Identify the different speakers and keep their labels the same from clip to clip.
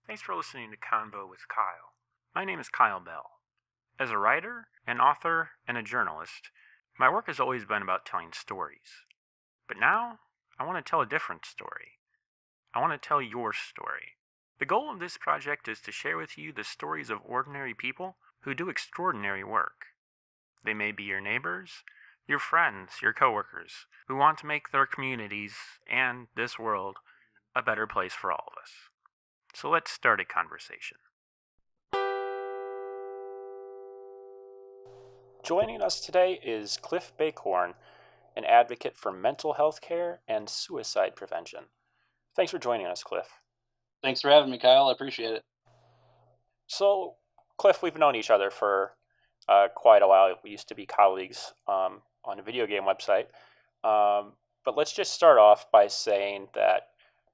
Speaker 1: Thanks for listening to Convo with Kyle. My name is Kyle Bell. As a writer, an author, and a journalist, my work has always been about telling stories. But now, I want to tell a different story. I want to tell your story. The goal of this project is to share with you the stories of ordinary people who do extraordinary work. They may be your neighbors, your friends, your coworkers, who want to make their communities and this world a better place for all of us. So let's start a conversation. Joining us today is Cliff Bakehorn, an advocate for mental health care and suicide prevention. Thanks for joining us, Cliff.
Speaker 2: Thanks for having me, Kyle. I appreciate it.
Speaker 1: So, Cliff, we've known each other for quite a while. We used to be colleagues on a video game website. But let's just start off by saying that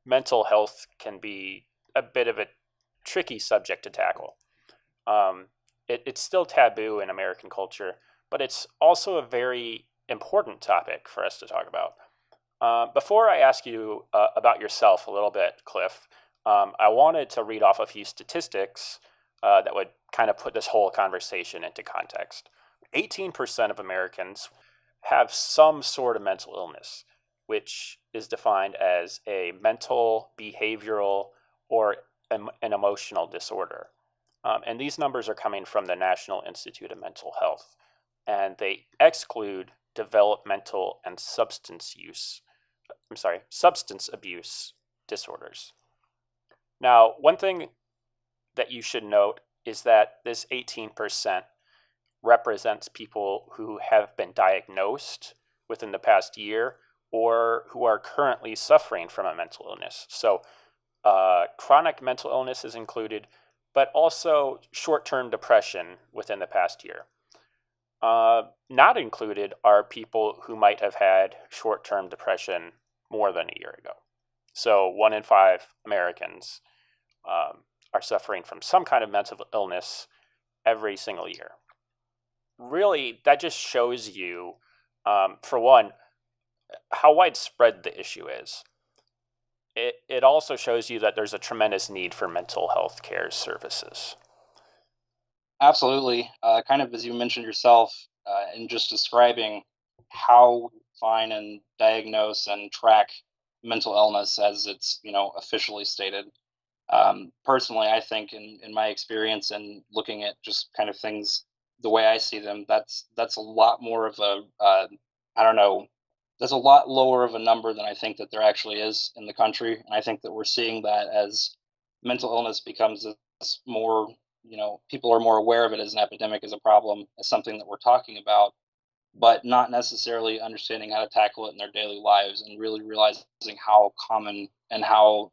Speaker 1: mental health can be a bit of a tricky subject to tackle. It's still taboo in American culture, but it's also a very important topic for us to talk about. Before I ask you about yourself a little bit, Cliff, I wanted to read off a few statistics that would kind of put this whole conversation into context. 18% of Americans have some sort of mental illness, which is defined as a mental, behavioral, or an emotional disorder. And these numbers are coming from the National Institute of Mental Health, and they exclude developmental and substance abuse disorders. Now, one thing that you should note is that this 18% represents people who have been diagnosed within the past year or who are currently suffering from a mental illness. So chronic mental illness is included, but also short-term depression within the past year. Not included are people who might have had short-term depression more than a year ago. So 1 in 5 Americans are suffering from some kind of mental illness every single year. Really, that just shows you, for one, how widespread the issue is. It also shows you that there's a tremendous need for mental health care services.
Speaker 2: Absolutely. Kind of as you mentioned yourself, in just describing how we find and diagnose and track mental illness as it's, officially stated. Personally, I think in my experience and looking at just kind of things the way I see them, that's a lot more of a, I don't know, that's a lot lower of a number than I think that there actually is in the country. And I think that we're seeing that as mental illness becomes more, people are more aware of it as an epidemic, as a problem, as something that we're talking about, but not necessarily understanding how to tackle it in their daily lives and really realizing how common and how,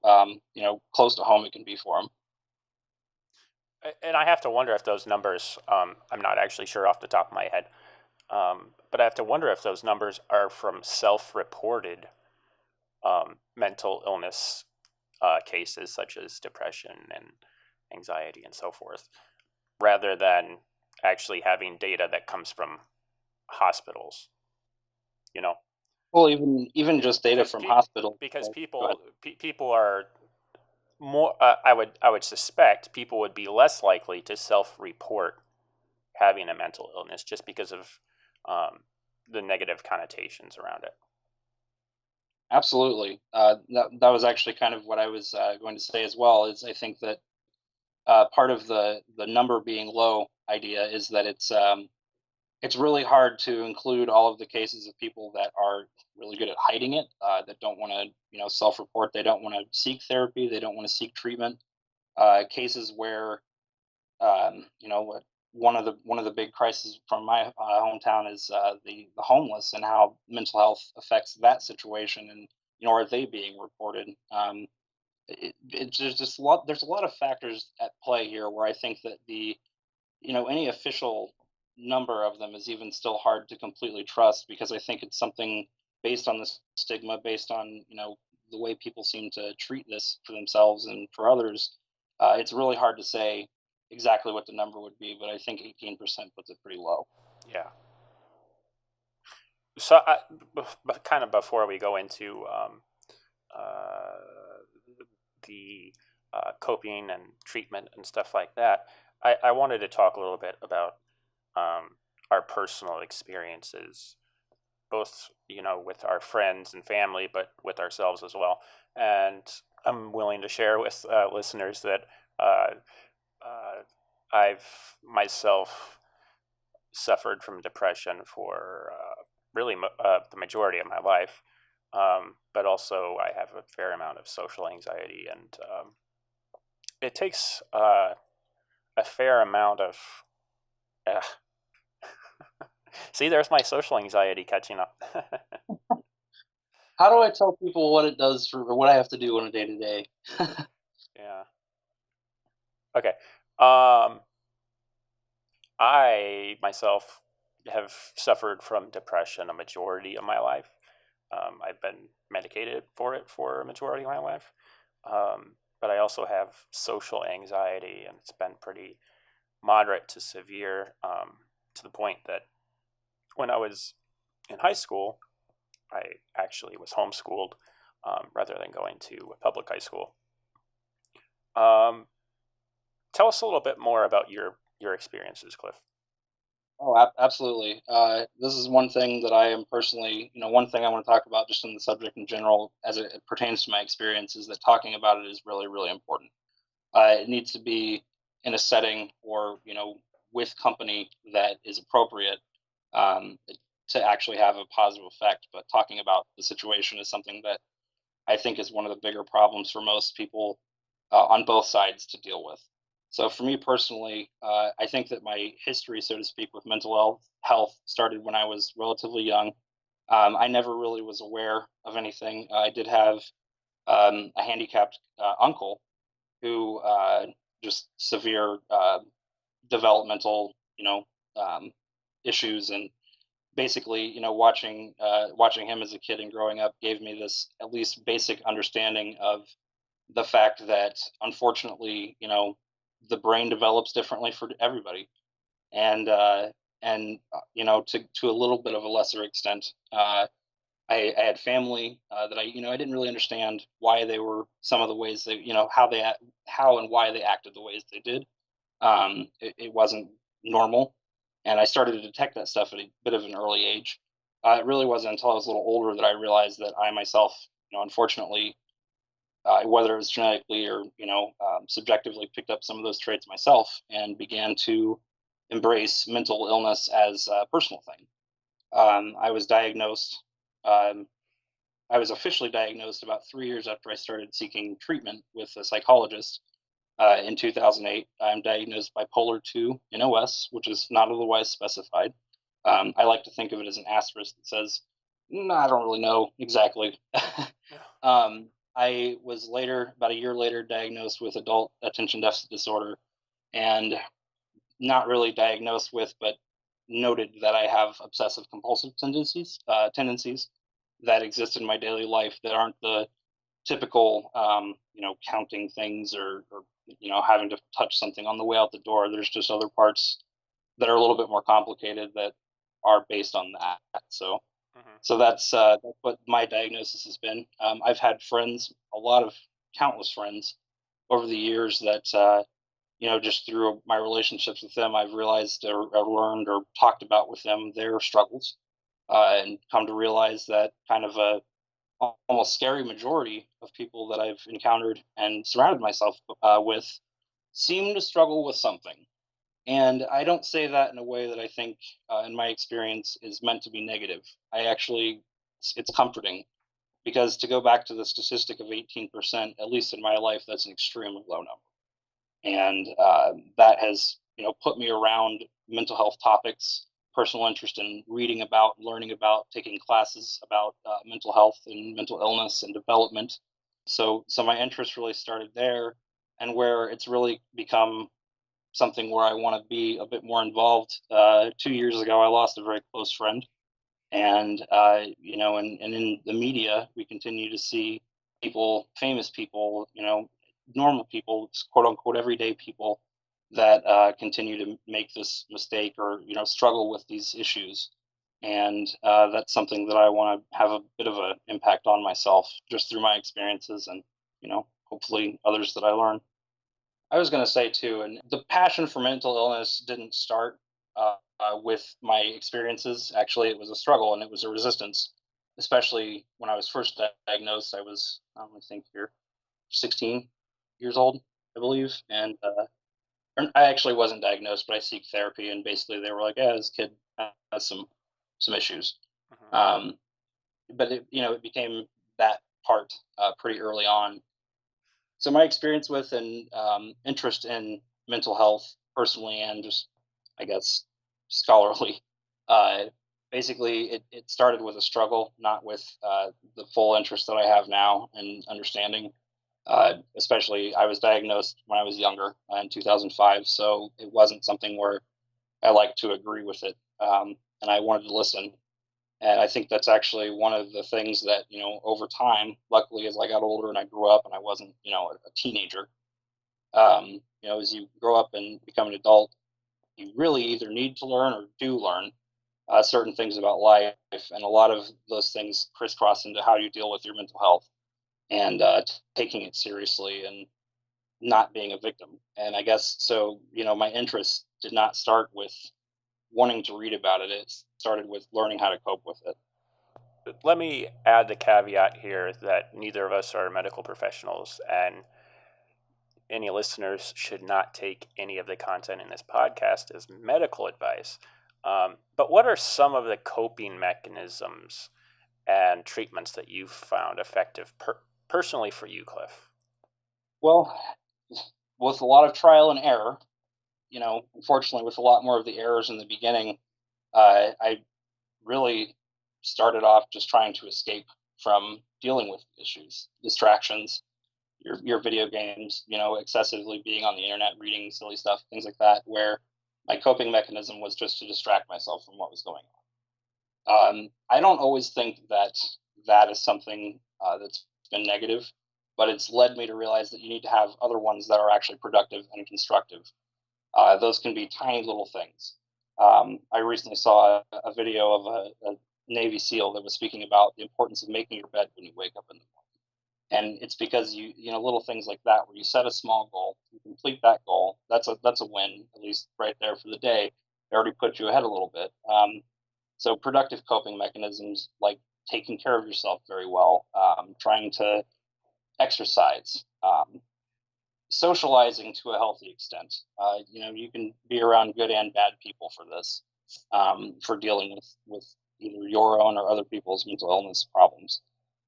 Speaker 2: close to home it can be for them.
Speaker 1: And I have to wonder if those numbers, I'm not actually sure off the top of my head, but I have to wonder if those numbers are from self-reported mental illness cases such as depression and anxiety and so forth, rather than actually having data that comes from hospitals.
Speaker 2: Well, even just data from hospitals.
Speaker 1: Because
Speaker 2: Go ahead.
Speaker 1: people are more. I would suspect people would be less likely to self-report having a mental illness just because of the negative connotations around it.
Speaker 2: Absolutely. That was actually kind of what I was going to say as well. Is I think that part of the number being low idea is that it's really hard to include all of the cases of people that are really good at hiding it, that don't want to, self-report. They don't want to seek therapy. They don't want to seek treatment. Cases where, one of the big crises from my hometown is the homeless and how mental health affects that situation, and are they being reported? There's a lot of factors at play here where I think that any official number of them is even still hard to completely trust, because I think it's something based on this stigma, based on the way people seem to treat this for themselves and for others. It's really hard to say exactly what the number would be, but I think 18% puts it pretty low.
Speaker 1: Yeah. So, but kind of before we go into uh, the coping and treatment and stuff like that, I wanted to talk a little bit about our personal experiences, both with our friends and family, but with ourselves as well. And I'm willing to share with listeners that uh, uh, I've myself suffered from depression for really the majority of my life. But also, I have a fair amount of social anxiety, and it takes a fair amount of. Uh, See, there's my social anxiety catching up.
Speaker 2: How do I tell people what it does for or what I have to do on a day to day?
Speaker 1: Yeah. Okay. Um, I myself have suffered from depression a majority of my life. I've been medicated for it for a majority of my life. But I also have social anxiety, and it's been pretty moderate to severe, to the point that when I was in high school, I actually was homeschooled rather than going to a public high school. Um, Tell us a little bit more about your experiences, Cliff.
Speaker 2: Oh, absolutely. This is one thing that I am personally, one thing I want to talk about just in the subject in general as it pertains to my experience is that talking about it is really, really important. It needs to be in a setting or, with company that is appropriate um, to actually have a positive effect. But talking about the situation is something that I think is one of the bigger problems for most people on both sides to deal with. So for me personally, I think that my history, so to speak, with mental health started when I was relatively young. I never really was aware of anything. I did have a handicapped uncle who just severe developmental, um, issues, and basically, watching him as a kid and growing up gave me this at least basic understanding of the fact that unfortunately, the brain develops differently for everybody, and to a little bit of a lesser extent, I had family that I didn't really understand why they were some of the ways they how and why they acted the ways they did. It wasn't normal, and I started to detect that stuff at a bit of an early age. It really wasn't until I was a little older that I realized that I myself, unfortunately, whether it was genetically or subjectively, picked up some of those traits myself and began to embrace mental illness as a personal thing. I was diagnosed. Um, I was officially diagnosed about 3 years after I started seeking treatment with a psychologist in 2008. I'm diagnosed bipolar 2 NOS, which is not otherwise specified. I like to think of it as an asterisk that says, no, I don't really know exactly.
Speaker 1: Yeah.
Speaker 2: I was later, about a year later, diagnosed with adult attention deficit disorder, and not really diagnosed with, but noted that I have obsessive compulsive tendencies that exist in my daily life that aren't the typical, counting things or having to touch something on the way out the door. There's just other parts that are a little bit more complicated that are based on that. So,
Speaker 1: Hmm.
Speaker 2: so that's what my diagnosis has been. I've had friends, countless friends, over the years that just through my relationships with them, I've realized or learned or talked about with them their struggles, and come to realize that kind of a almost scary majority of people that I've encountered and surrounded myself with seem to struggle with something. And I don't say that in a way that I think, in my experience, is meant to be negative. I actually, it's comforting because to go back to the statistic of 18%, at least in my life, that's an extremely low number. And that has, put me around mental health topics, personal interest in reading about, learning about, taking classes about mental health and mental illness and development. So my interest really started there, and where it's really become something where I want to be a bit more involved. 2 years ago, I lost a very close friend, and and in the media, we continue to see people, famous people, normal people, quote unquote, everyday people that continue to make this mistake or struggle with these issues. And that's something that I want to have a bit of an impact on myself just through my experiences and hopefully others that I learn. I was going to say too, and the passion for mental illness didn't start with my experiences. Actually, it was a struggle and it was a resistance, especially when I was first diagnosed. I was, I think here, 16 years old, I believe. And I actually wasn't diagnosed, but I seek therapy. And basically they were like, yeah, this kid has some issues.
Speaker 1: Hmm.
Speaker 2: Um, but it became that part pretty early on. So my experience with and interest in mental health personally and just, I guess, scholarly, uh, basically it started with a struggle, not with the full interest that I have now and understanding. Especially, I was diagnosed when I was younger in 2005, so it wasn't something where I like to agree with it, and I wanted to listen. And I think that's actually one of the things that, over time, luckily, as I got older and I grew up and I wasn't, a teenager, as you grow up and become an adult, you really either need to learn or do learn certain things about life. And a lot of those things crisscross into how you deal with your mental health and taking it seriously and not being a victim. And I guess so, my interest did not start with wanting to read about it. It started with learning how to cope with it.
Speaker 1: Let me add the caveat here that neither of us are medical professionals, and any listeners should not take any of the content in this podcast as medical advice. But what are some of the coping mechanisms and treatments that you've found effective personally for you, Cliff?
Speaker 2: Well, with a lot of trial and error, unfortunately, with a lot more of the errors in the beginning, I really started off just trying to escape from dealing with issues, distractions, your video games, excessively being on the internet, reading silly stuff, things like that, where my coping mechanism was just to distract myself from what was going on. I don't always think that that is something that's been negative, but it's led me to realize that you need to have other ones that are actually productive and constructive. Those can be tiny little things. I recently saw a video of a Navy SEAL that was speaking about the importance of making your bed when you wake up in the morning. And it's because little things like that where you set a small goal, you complete that goal. That's a win, at least right there for the day. It already put you ahead a little bit. So productive coping mechanisms like taking care of yourself very well, trying to exercise, socializing to a healthy extent. You can be around good and bad people for this, for dealing with either your own or other people's mental illness problems.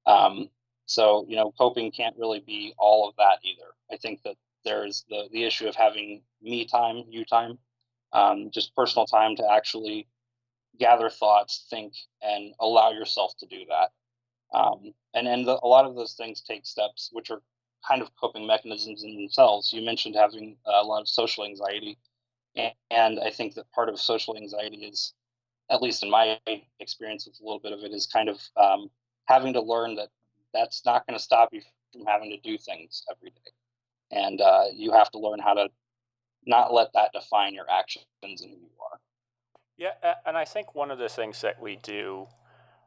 Speaker 2: Um, so coping can't really be all of that either. I think that there's the issue of having me time, you time, just personal time to actually gather thoughts, think, and allow yourself to do that. A lot of those things take steps, which are kind of coping mechanisms in themselves. You mentioned having a lot of social anxiety, and I think that part of social anxiety is, at least in my experience with a little bit of it, is kind of having to learn that that's not going to stop you from having to do things every day, and you have to learn how to not let that define your actions and who you are.
Speaker 1: Yeah, and I think one of the things that we do,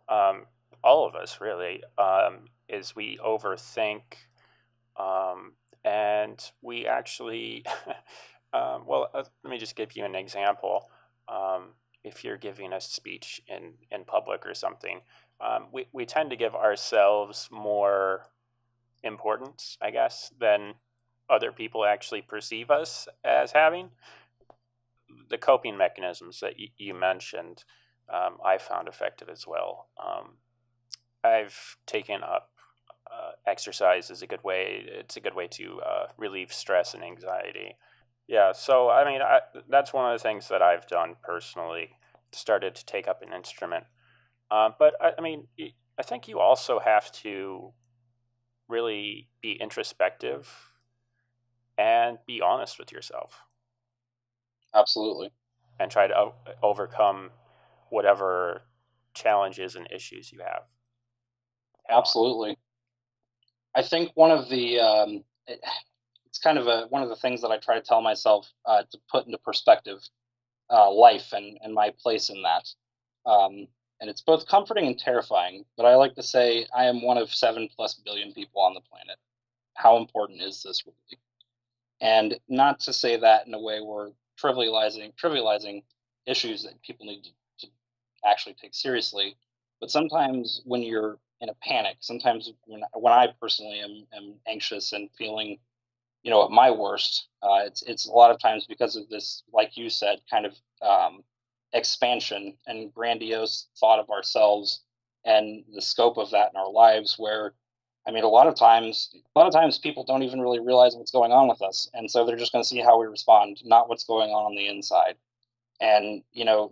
Speaker 1: um, all of us really, is we overthink, and we actually, well, let me just give you an example. If you're giving a speech in public or something, we tend to give ourselves more importance, I guess, than other people actually perceive us as having. The coping mechanisms that you mentioned, I found effective as well. I've taken up exercise is a good way. It's a good way to relieve stress and anxiety. Yeah, so I mean, that's one of the things that I've done personally. Started to take up an instrument, but I mean, I think you also have to really be introspective and be honest with yourself
Speaker 2: Absolutely,
Speaker 1: and try to overcome whatever challenges and issues you have head on.
Speaker 2: absolutely. I think one of the it's kind of one of the things that I try to tell myself to put into perspective life and my place in that. Um, and it's both comforting and terrifying. But I like to say I am one of 7+ billion people on the planet, how important is this really? And not to say that in a way where trivializing issues that people need to actually take seriously. But sometimes when you're in a panic, sometimes when I personally am anxious and feeling, at my worst, it's a lot of times because of this, like you said, kind of expansion and grandiose thought of ourselves and the scope of that in our lives. Where, I mean, a lot of times people don't even really realize what's going on with us, and so they're just going to see how we respond, not what's going on the inside. And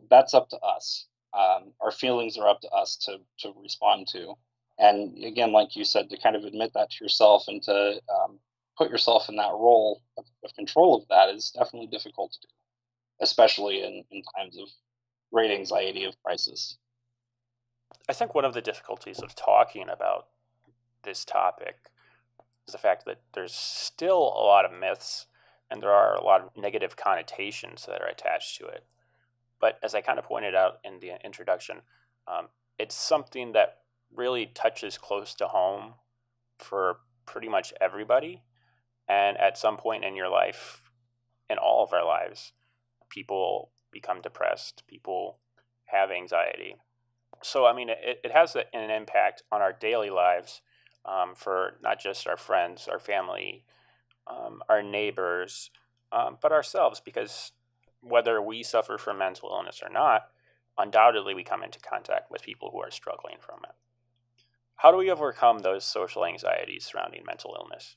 Speaker 2: that's up to us. Our feelings are up to us to respond to. And again, like you said, to kind of admit that to yourself and to put yourself in that role of control of that is definitely difficult to do, especially in times of great anxiety of crisis.
Speaker 1: I think one of the difficulties of talking about this topic is the fact that there's still a lot of myths and there are a lot of negative connotations that are attached to it. But as I kind of pointed out in the introduction, um, it's something that really touches close to home for pretty much everybody. And at some point in your life, in all of our lives, people become depressed, people have anxiety. So, I mean, it has an impact on our daily lives, for not just our friends, our family, our neighbors, but ourselves, because whether we suffer from mental illness or not, undoubtedly we come into contact with people who are struggling from it. How do we overcome those social anxieties surrounding mental illness?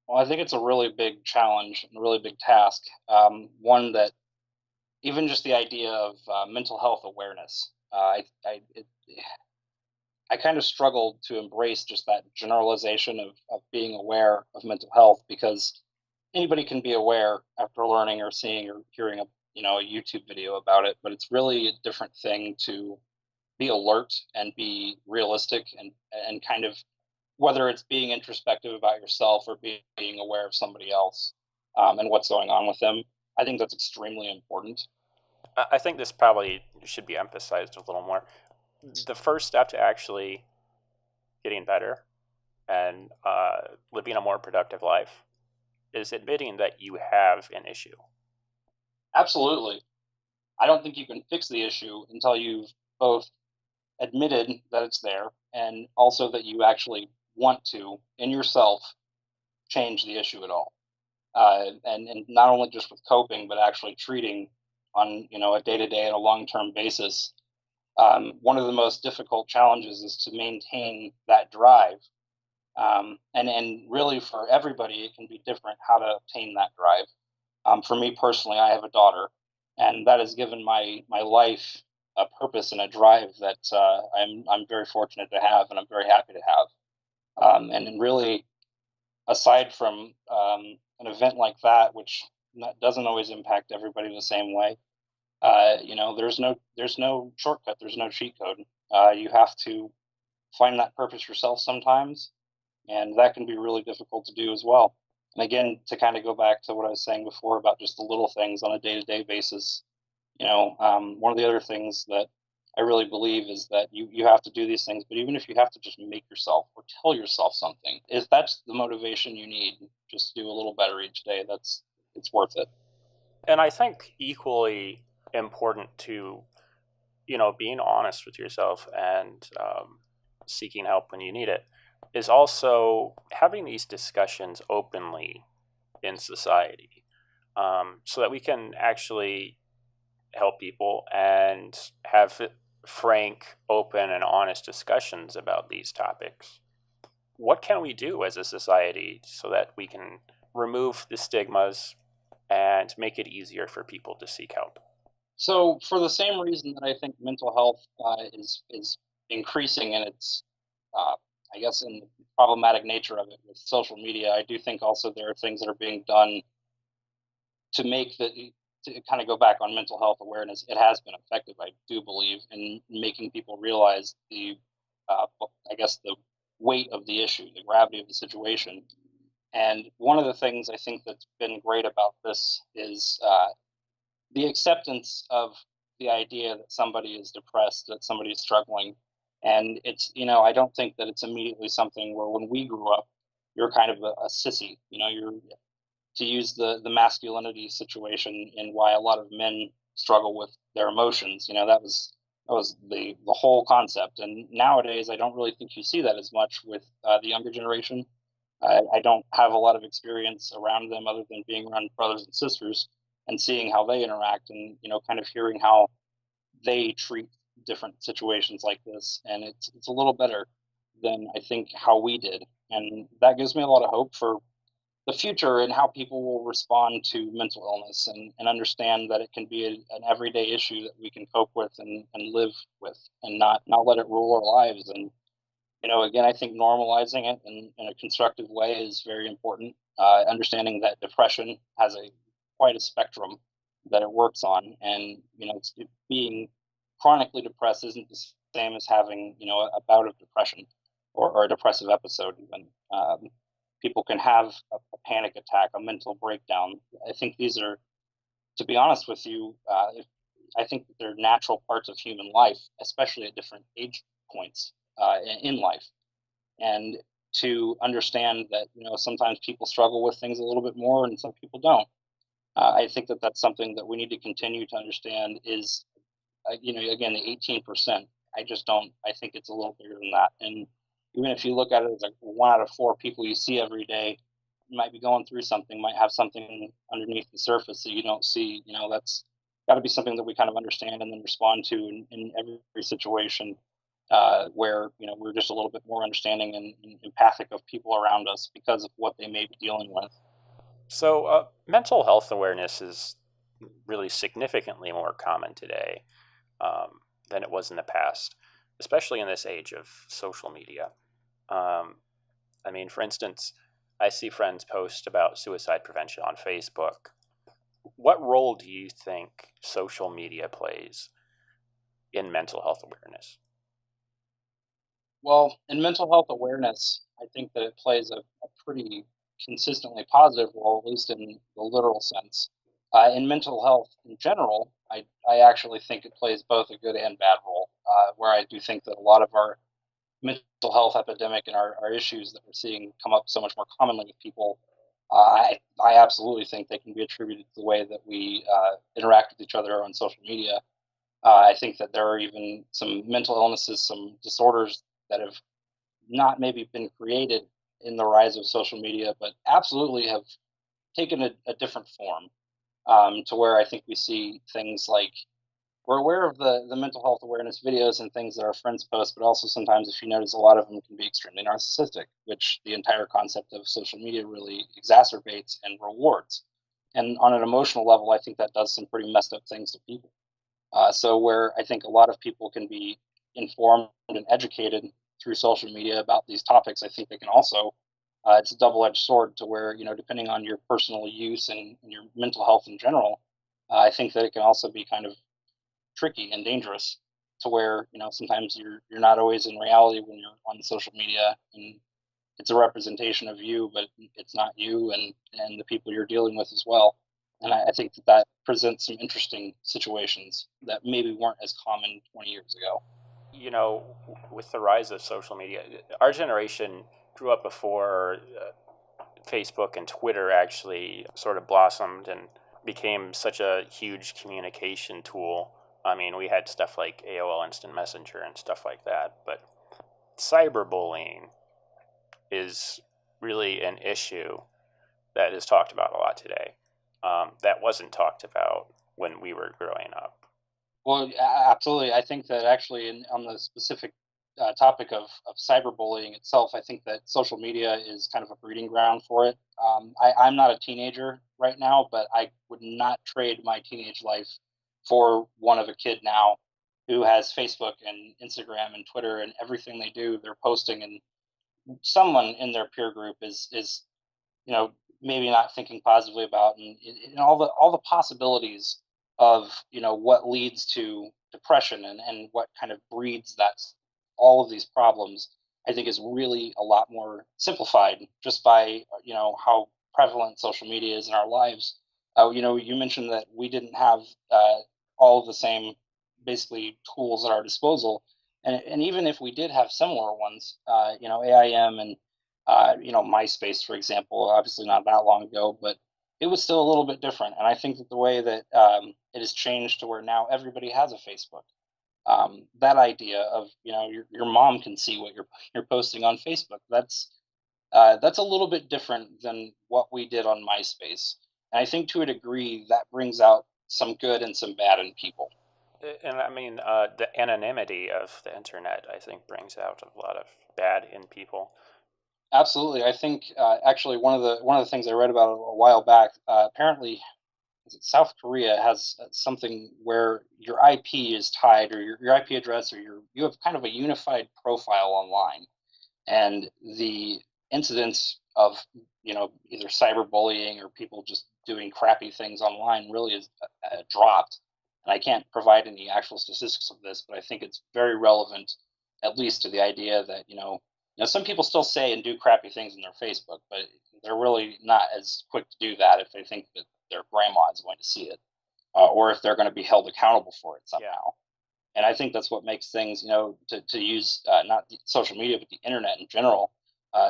Speaker 2: Well, I think it's a really big challenge and a really big task. One that even just the idea of mental health awareness. I kind of struggled to embrace just that generalization of being aware of mental health, because anybody can be aware after learning or seeing or hearing a YouTube video about it, but it's really a different thing to be alert and be realistic and kind of, whether it's being introspective about yourself or being aware of somebody else, and what's going on with them. I think that's extremely important.
Speaker 1: I think this probably should be emphasized a little more. The first step to actually getting better and living a more productive life is admitting that you have an issue.
Speaker 2: Absolutely. I don't think you can fix the issue until you've both admitted that it's there and also that you actually want to, in yourself, change the issue at all. And not only just with coping, but actually treating on a day to day and a long term basis. One of the most difficult challenges is to maintain that drive. And really, for everybody, it can be different how to obtain that drive. For me personally, I have a daughter, and that has given my life a purpose and a drive that I'm very fortunate to have, and I'm very happy to have. And then really, aside from an event like that, which doesn't always impact everybody the same way, there's no shortcut, there's no cheat code. You have to find that purpose yourself sometimes, and that can be really difficult to do as well. And again, to kind of go back to what I was saying before about just the little things on a day-to-day basis, one of the other things that I really believe is that you have to do these things, but even if you have to just make yourself or tell yourself something, if that's the motivation you need, just to do a little better each day, it's worth it.
Speaker 1: And I think equally important to, being honest with yourself and seeking help when you need it is also having these discussions openly in society, so that we can actually help people and have frank, open, and honest discussions about these topics. What can we do as a society so that we can remove the stigmas and make it easier for people to seek help?
Speaker 2: So, for the same reason that I think mental health is increasing in its, uh, I guess, in the problematic nature of it with social media, I do think also there are things that are being done to make the to kind of go back on mental health awareness. It has been effective, I do believe, in making people realize I guess, the weight of the issue, the gravity of the situation. And one of the things I think that's been great about this is the acceptance of the idea that somebody is depressed, that somebody is struggling. And I don't think that it's immediately something where when we grew up, you're kind of a sissy. You're to use the masculinity situation in why a lot of men struggle with their emotions. That was the whole concept. And nowadays, I don't really think you see that as much with the younger generation. I don't have a lot of experience around them other than being around brothers and sisters and seeing how they interact, and kind of hearing how they treat different situations like this. And it's a little better than I think how we did, and that gives me a lot of hope for the future and how people will respond to mental illness, and understand that it can be an everyday issue that we can cope with and live with, and not let it rule our lives. And again, I think normalizing it in a constructive way is very important. Understanding that depression has a quite a spectrum that it works on, and being chronically depressed isn't the same as having a bout of depression, or a depressive episode even. People can have a panic attack, a mental breakdown. I think these are, to be honest with you, I think that they're natural parts of human life, especially at different age points in life. And to understand that sometimes people struggle with things a little bit more and some people don't. I think that that's something that we need to continue to understand is, again, the 18%. I just don't. I think it's a little bigger than that. And even if you look at it as like 1 out of 4 people you see every day might be going through something, might have something underneath the surface that you don't see. That's got to be something that we kind of understand and then respond to in every situation, where we're just a little bit more understanding and empathic of people around us because of what they may be dealing with.
Speaker 1: So, mental health awareness is really significantly more common today than it was in the past, especially in this age of social media. Um, I mean, for instance, I see friends post about suicide prevention on Facebook. What role do you think social media plays in mental health awareness?
Speaker 2: Well, in mental health awareness, I think that it plays a pretty consistently positive role, at least in the literal sense. In mental health in general, I actually think it plays both a good and bad role, where I do think that a lot of our mental health epidemic and our issues that we're seeing come up so much more commonly with people, I absolutely think they can be attributed to the way that we interact with each other on social media. I think that there are even some mental illnesses, some disorders that have not maybe been created in the rise of social media, but absolutely have taken a different form, to where I think we see things like we're aware of the mental health awareness videos and things that our friends post, but also sometimes, if you notice, a lot of them can be extremely narcissistic, which the entire concept of social media really exacerbates and rewards. And on an emotional level, I think that does some pretty messed up things to people. So where I think a lot of people can be informed and educated through social media about these topics, I think they can also. It's a double-edged sword to where depending on your personal use and your mental health in general, I think that it can also be kind of tricky and dangerous to where sometimes you're not always in reality when you're on social media, and it's a representation of you, but it's not you, and the people you're dealing with as well. And I think that that presents some interesting situations that maybe weren't as common 20 years ago.
Speaker 1: You know, with the rise of social media, our generation grew up before Facebook and Twitter actually sort of blossomed and became such a huge communication tool. I mean, we had stuff like AOL Instant Messenger and stuff like that, but cyberbullying is really an issue that is talked about a lot today. That wasn't talked about when we were growing up.
Speaker 2: Well, absolutely. I think that actually, on the specific topic of cyberbullying itself, I think that social media is kind of a breeding ground for it. I'm not a teenager right now, but I would not trade my teenage life for one of a kid now who has Facebook and Instagram and Twitter, and everything they do, they're posting, and someone in their peer group is you know maybe not thinking positively about, and all the possibilities of what leads to depression, and what kind of breeds that, all of these problems, I think is really a lot more simplified just by how prevalent social media is in our lives. You mentioned that we didn't have all of the same basically tools at our disposal, and even if we did have similar ones, AIM and MySpace, for example, obviously not that long ago, but it was still a little bit different. And I think that the way that it has changed to where now everybody has a Facebook, that idea of your mom can see what you're posting on Facebook. That's a little bit different than what we did on MySpace. And I think to a degree that brings out some good and some bad in people.
Speaker 1: And I mean, the anonymity of the internet, I think, brings out a lot of bad in people.
Speaker 2: Absolutely, I think actually one of the things I read about a while back. Apparently, is it South Korea has something where your IP is tied, or your IP address, or you have kind of a unified profile online, and the incidence of either cyberbullying or people just doing crappy things online really is dropped. And I can't provide any actual statistics of this, but I think it's very relevant, at least to the idea that some people still say and do crappy things in their Facebook, but they're really not as quick to do that if they think that their grandma is going to see it, or if they're going to be held accountable for it
Speaker 1: Yeah.
Speaker 2: somehow. And I think that's what makes things, to use not social media but the internet in general,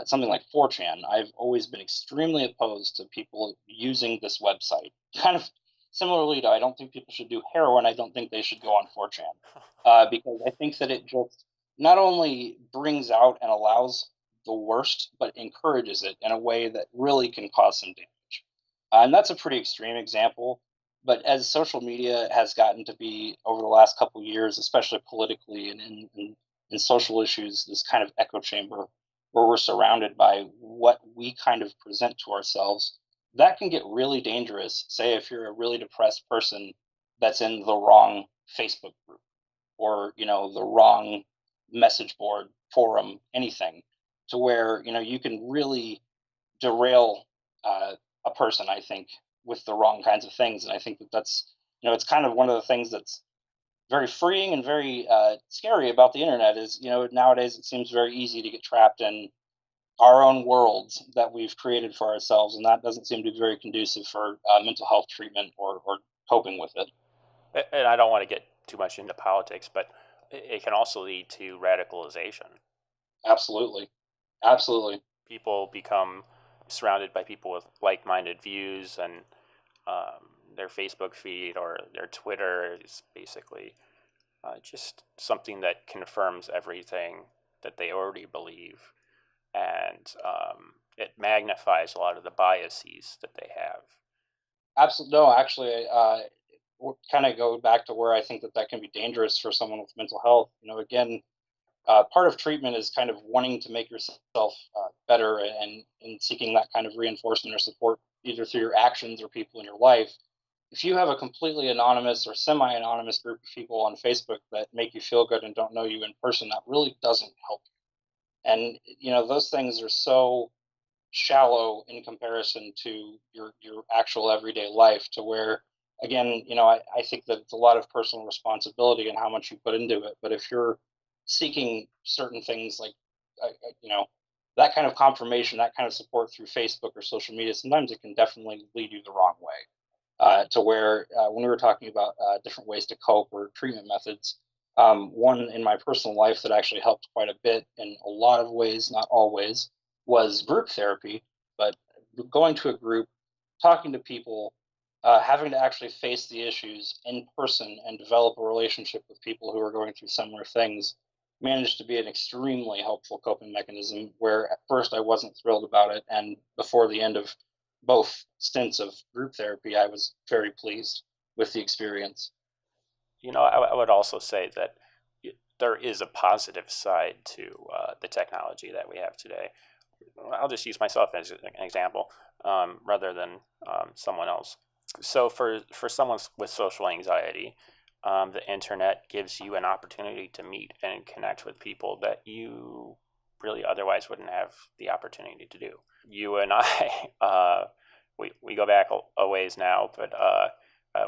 Speaker 2: something like 4chan. I've always been extremely opposed to people using this website. Kind of similarly to I don't think people should do heroin. I don't think they should go on 4chan, because I think that it just not only brings out and allows the worst, but encourages it in a way that really can cause some damage. And that's a pretty extreme example. But as social media has gotten to be over the last couple of years, especially politically and in social issues, this kind of echo chamber where we're surrounded by what we kind of present to ourselves, that can get really dangerous. Say if you're a really depressed person that's in the wrong Facebook group, or the wrong message board, forum, anything, to where you can really derail a person, I think, with the wrong kinds of things. And I think that that's it's kind of one of the things that's very freeing and very scary about the internet is nowadays it seems very easy to get trapped in our own worlds that we've created for ourselves, and that doesn't seem to be very conducive for mental health treatment or coping with it.
Speaker 1: And I don't want to get too much into politics, but it can also lead to radicalization.
Speaker 2: Absolutely, absolutely.
Speaker 1: People become surrounded by people with like-minded views, and their Facebook feed or their Twitter is basically just something that confirms everything that they already believe, and it magnifies a lot of the biases that they have.
Speaker 2: Absolutely. No, actually, kind of go back to where I think that can be dangerous for someone with mental health. Again, part of treatment is kind of wanting to make yourself better, and seeking that kind of reinforcement or support either through your actions or people in your life. If you have a completely anonymous or semi-anonymous group of people on Facebook that make you feel good and don't know you in person, that really doesn't help you. And those things are so shallow in comparison to your actual everyday life, to where again I think that it's a lot of personal responsibility and how much you put into it. But if you're seeking certain things like that kind of confirmation, that kind of support through Facebook or social media, sometimes it can definitely lead you the wrong way, to where when we were talking about different ways to cope or treatment methods, one in my personal life that actually helped quite a bit in a lot of ways, not always, was group therapy. But going to a group, talking to people, having to actually face the issues in person and develop a relationship with people who are going through similar things managed to be an extremely helpful coping mechanism, where at first I wasn't thrilled about it, and before the end of both stints of group therapy I was very pleased with the experience.
Speaker 1: I would also say that there is a positive side to the technology that we have today. I'll just use myself as an example rather than someone else. So for someone with social anxiety, the internet gives you an opportunity to meet and connect with people that you really otherwise wouldn't have the opportunity to do. You and I, we go back a ways now, but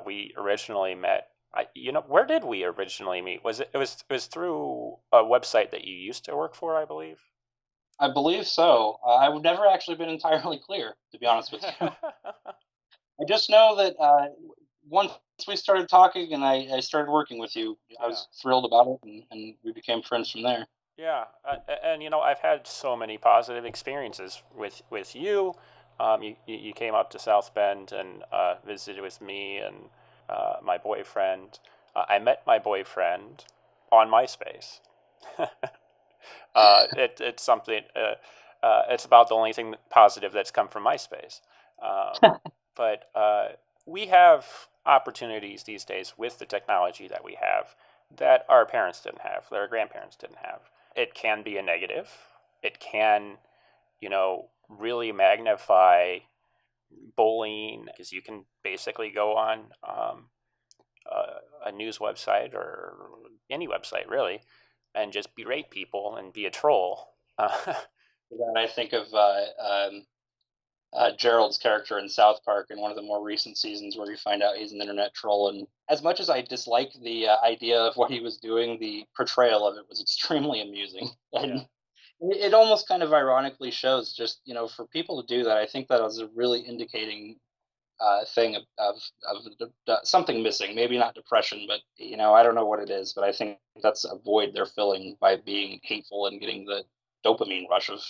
Speaker 1: we originally met. Where did we originally meet? It was through a website that you used to work for, I believe.
Speaker 2: I believe so. I've never actually been entirely clear, to be honest with you. I just know that once we started talking and I started working with you, I
Speaker 1: Yeah.
Speaker 2: was thrilled about it, and we became friends from there.
Speaker 1: Yeah, and I've had so many positive experiences with you. You came up to South Bend and visited with me and my boyfriend. I met my boyfriend on MySpace. It's something. It's about the only thing positive that's come from MySpace. But we have opportunities these days with the technology that we have that our parents didn't have, that our grandparents didn't have. It can be a negative. It can, really magnify bullying because you can basically go on a news website or any website really and just berate people and be a troll.
Speaker 2: And I think of Gerald's character in South Park in one of the more recent seasons where you find out he's an internet troll. And as much as I dislike the idea of what he was doing, the portrayal of it was extremely amusing.
Speaker 1: Yeah,
Speaker 2: And it almost kind of ironically shows just, for people to do that, I think that was a really indicating thing of something missing. Maybe not depression, but, I don't know what it is, but I think that's a void they're filling by being hateful and getting the dopamine rush of,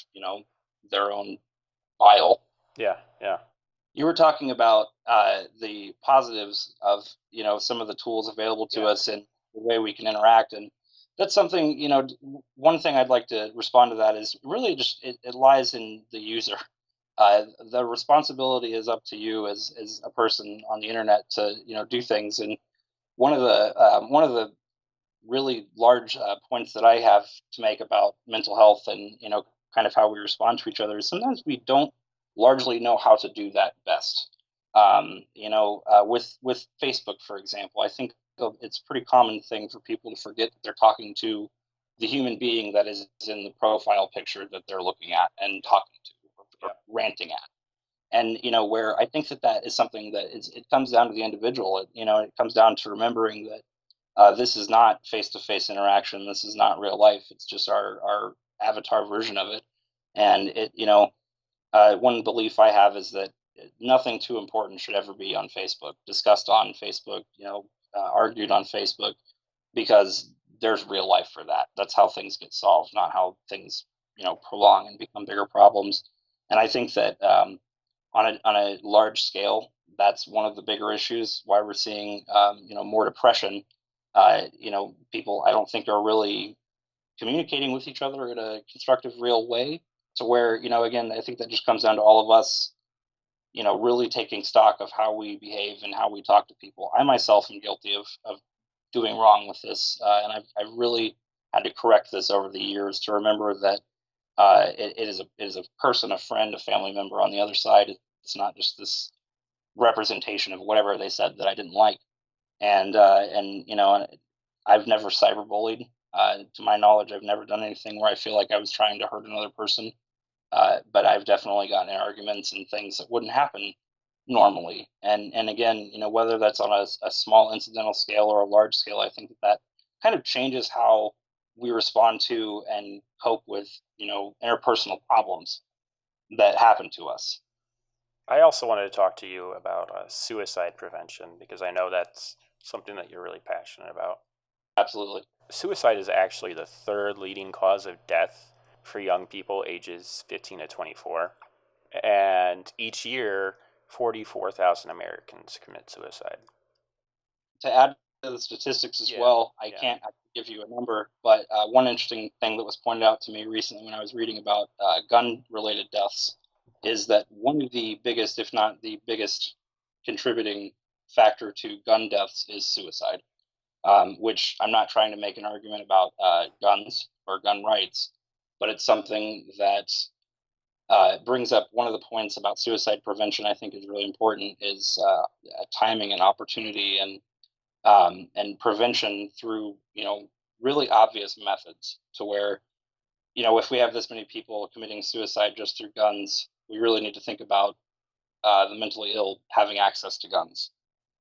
Speaker 2: their own bile.
Speaker 1: yeah, yeah,
Speaker 2: You were talking about the positives of some of the tools available to
Speaker 1: yeah,
Speaker 2: us and the way we can interact, and that's something one thing I'd like to respond to that is really just it lies in the user. The responsibility is up to you as a person on the internet to do things. And one of the really large points that I have to make about mental health and kind of how we respond to each other is sometimes we don't largely know how to do that best. With Facebook, for example, I think it's a pretty common thing for people to forget that they're talking to the human being that is in the profile picture that they're looking at and talking to or
Speaker 1: yeah.
Speaker 2: ranting at. And where I think that is something that it comes down to the individual. It comes down to remembering that this is not face-to-face interaction. This is not real life. It's just our avatar version of it. And one belief I have is that nothing too important should ever be on Facebook, discussed on Facebook, argued on Facebook, because there's real life for that. That's how things get solved, not how things prolong and become bigger problems. And I think that on a large scale, that's one of the bigger issues why we're seeing more depression. People I don't think are really communicating with each other in a constructive, real way. To where again, I think that just comes down to all of us, really taking stock of how we behave and how we talk to people. I myself am guilty of doing wrong with this, and I've really had to correct this over the years to remember that it is a person, a friend, a family member on the other side. It's not just this representation of whatever they said that I didn't like. And I've never cyberbullied. To my knowledge, I've never done anything where I feel like I was trying to hurt another person. But I've definitely gotten in arguments and things that wouldn't happen normally. And again, whether that's on a small incidental scale or a large scale, I think that kind of changes how we respond to and cope with interpersonal problems that happen to us.
Speaker 1: I also wanted to talk to you about suicide prevention because I know that's something that you're really passionate about.
Speaker 2: Absolutely.
Speaker 1: Suicide is actually the third leading cause of death for young people ages 15 to 24. And each year, 44,000 Americans commit suicide.
Speaker 2: To add to the statistics as
Speaker 1: Yeah,
Speaker 2: well, I
Speaker 1: yeah,
Speaker 2: can't give you a number, but one interesting thing that was pointed out to me recently when I was reading about gun-related deaths is that one of the biggest, if not the biggest, contributing factor to gun deaths is suicide. Which I'm not trying to make an argument about guns or gun rights, but it's something that brings up one of the points about suicide prevention. I think is really important is timing and opportunity and prevention through really obvious methods. To where if we have this many people committing suicide just through guns, we really need to think about the mentally ill having access to guns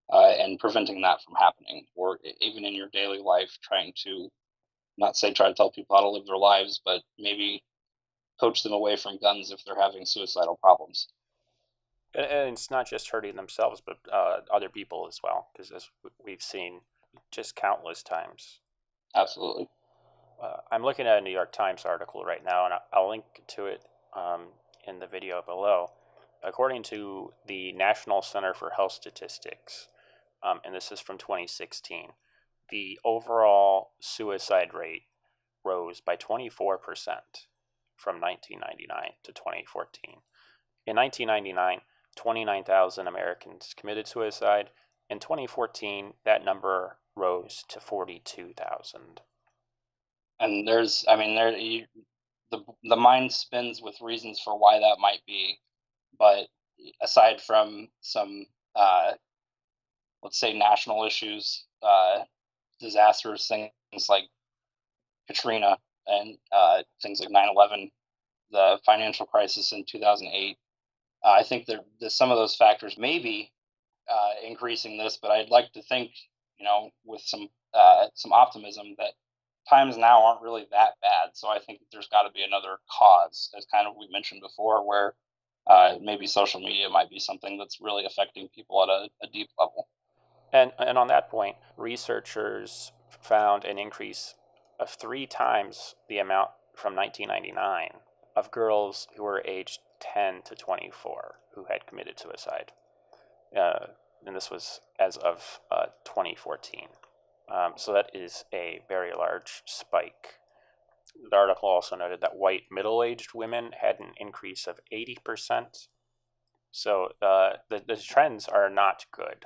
Speaker 2: and preventing that from happening, or even in your daily life, trying to not say try to tell people how to live their lives, but maybe coach them away from guns if they're having suicidal problems.
Speaker 1: and it's not just hurting themselves, but other people as well, because as we've seen just countless times.
Speaker 2: Absolutely.
Speaker 1: I'm looking at a New York Times article right now, and I'll link to it in the video below. According to the National Center for Health Statistics, and this is from 2016, the overall suicide rate rose by 24% from 1999 to 2014. In 1999, 29,000 Americans committed suicide. In 2014, that number rose to 42,000.
Speaker 2: And there's, I mean, the mind spins with reasons for why that might be, but aside from some, let's say, national issues, disastrous things like Katrina and things like 9/11, the financial crisis in 2008, I think that some of those factors may be increasing this, but I'd like to think, with some optimism that times now aren't really that bad. So I think that there's got to be another cause, as kind of we mentioned before, where maybe social media might be something that's really affecting people at a deep level.
Speaker 1: And on that point, researchers found an increase of 3 times the amount from 1999 of girls who were aged 10 to 24 who had committed suicide. Uh, and this was as of 2014. So that is a very large spike. The article also noted that white middle-aged women had an increase of 80%. So the trends are not good.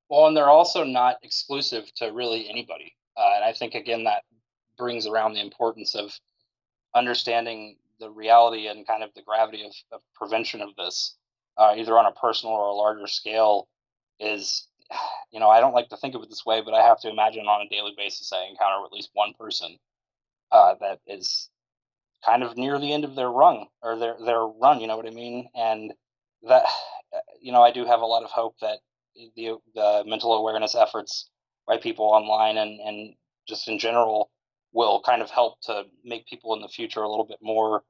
Speaker 2: Well, and they're also not exclusive to really anybody. And I think, again, that brings around the importance of understanding the reality and kind of the gravity of prevention of this, either on a personal or a larger scale, is, I don't like to think of it this way, but I have to imagine on a daily basis I encounter at least one person that is kind of near the end of their rung or their run. You know what I mean? And that, I do have a lot of hope that the mental awareness efforts by people online and just in general will kind of help to make people in the future a little bit more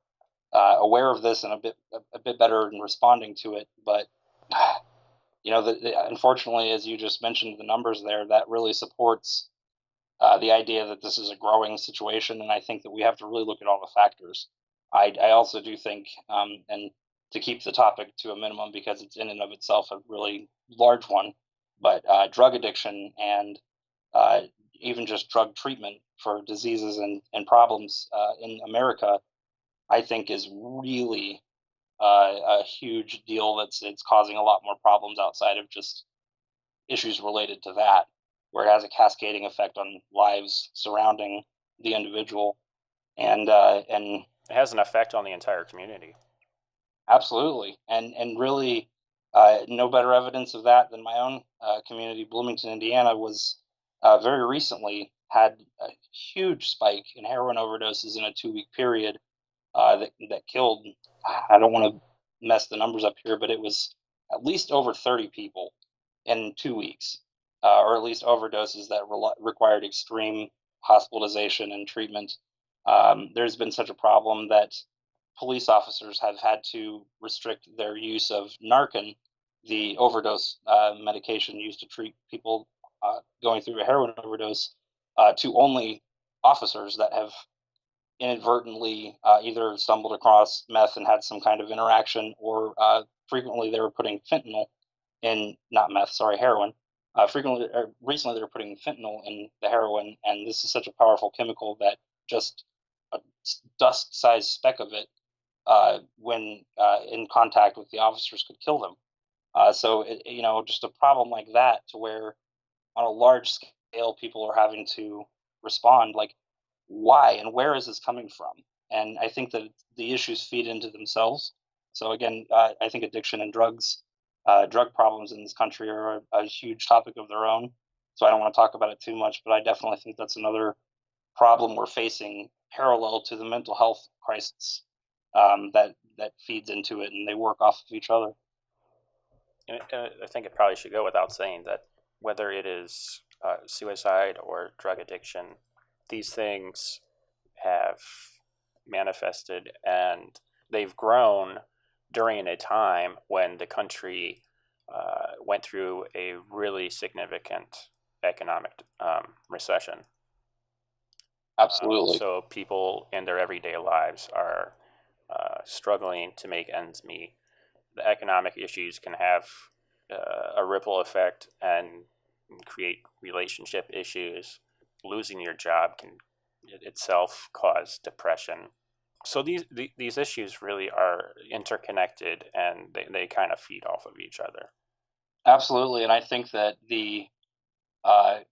Speaker 2: aware of this and a bit better in responding to it. But unfortunately, as you just mentioned, the numbers there that really supports the idea that this is a growing situation, and I think that we have to really look at all the factors. I also do think, and to keep the topic to a minimum because it's in and of itself a really large one, but drug addiction and uh, even just drug treatment for diseases and problems in America, I think is really a huge deal. It's causing a lot more problems outside of just issues related to that, where it has a cascading effect on lives surrounding the individual, and
Speaker 1: It has an effect on the entire community.
Speaker 2: absolutely, and really, no better evidence of that than my own community, Bloomington, Indiana, was very recently had a huge spike in heroin overdoses in a 2-week period that killed. I don't want to mess the numbers up here, but it was at least over 30 people in 2 weeks, or at least overdoses that required extreme hospitalization and treatment. There's been such a problem that police officers have had to restrict their use of Narcan, the overdose medication used to treat people going through a heroin overdose, to only officers that have inadvertently either stumbled across meth and had some kind of interaction, or frequently they were putting fentanyl in, not meth, sorry, heroin. Recently, they were putting fentanyl in the heroin, and this is such a powerful chemical that just a dust-sized speck of it, when in contact with the officers, could kill them. Just a problem like that, to where on a large scale people are having to respond. Like, why and where is this coming from? And I think that the issues feed into themselves. So again, I think addiction and drug problems in this country are a huge topic of their own. So I don't want to talk about it too much, but I definitely think that's another problem we're facing parallel to the mental health crisis, that feeds into it, and they work off of each other.
Speaker 1: And I think it probably should go without saying that whether it is suicide or drug addiction, these things have manifested and they've grown during a time when the country went through a really significant economic recession.
Speaker 2: Absolutely.
Speaker 1: So people in their everyday lives are struggling to make ends meet. The economic issues can have a ripple effect and create relationship issues. Losing your job can itself cause depression. So these issues really are interconnected, and they kind of feed off of each other.
Speaker 2: Absolutely. And I think that the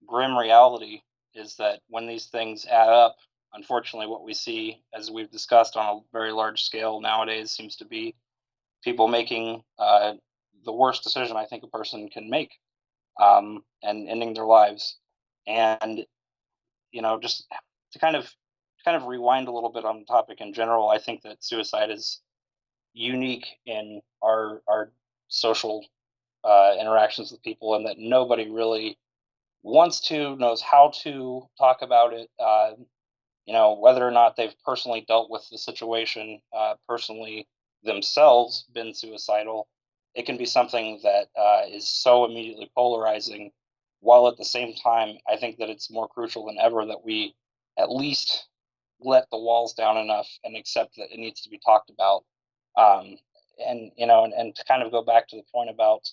Speaker 2: grim reality is that when these things add up, unfortunately, what we see, as we've discussed on a very large scale nowadays, seems to be people making the worst decision I think a person can make, and ending their lives. And just to kind of rewind a little bit on the topic in general, I think that suicide is unique in our social interactions with people, and that nobody really wants to, knows how to talk about it. Whether or not they've personally dealt with the situation, personally themselves been suicidal, it can be something that is so immediately polarizing. While at the same time, I think that it's more crucial than ever that we at least let the walls down enough and accept that it needs to be talked about. Um, and to kind of go back to the point about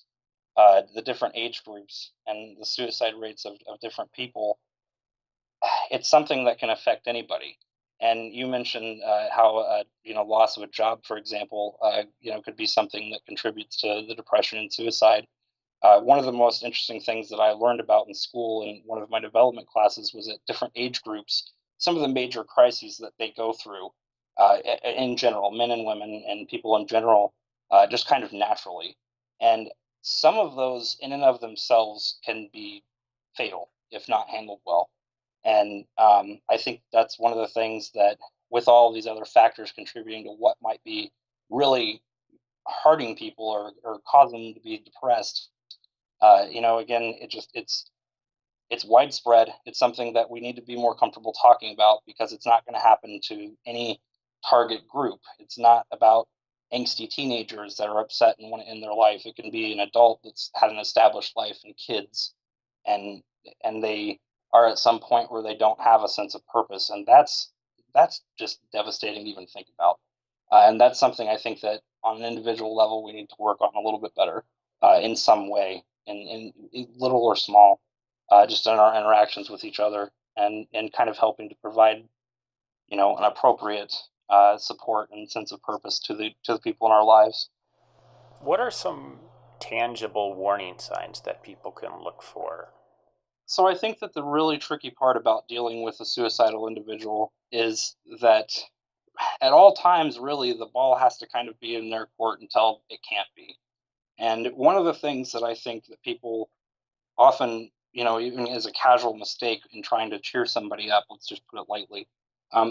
Speaker 2: the different age groups and the suicide rates of different people, it's something that can affect anybody. And you mentioned how loss of a job, for example, could be something that contributes to the depression and suicide. One of the most interesting things that I learned about in school in one of my development classes was at different age groups, some of the major crises that they go through in general, men and women and people in general, just kind of naturally. And some of those, in and of themselves, can be fatal if not handled well. And I think that's one of the things that, with all these other factors contributing to what might be really hurting people or causing them to be depressed, again, it's widespread. It's something that we need to be more comfortable talking about because it's not going to happen to any target group. It's not about angsty teenagers that are upset and want to end their life. It can be an adult that's had an established life and kids, and they are at some point where they don't have a sense of purpose, and that's just devastating to even think about. And that's something I think that on an individual level we need to work on a little bit better in some way, in little or small, just in our interactions with each other, and kind of helping to provide an appropriate support and sense of purpose to the people in our lives.
Speaker 1: What are some tangible warning signs that people can look for?
Speaker 2: So I think that the really tricky part about dealing with a suicidal individual is that at all times, really, the ball has to kind of be in their court until it can't be. And one of the things that I think that people often, even as a casual mistake in trying to cheer somebody up, let's just put it lightly,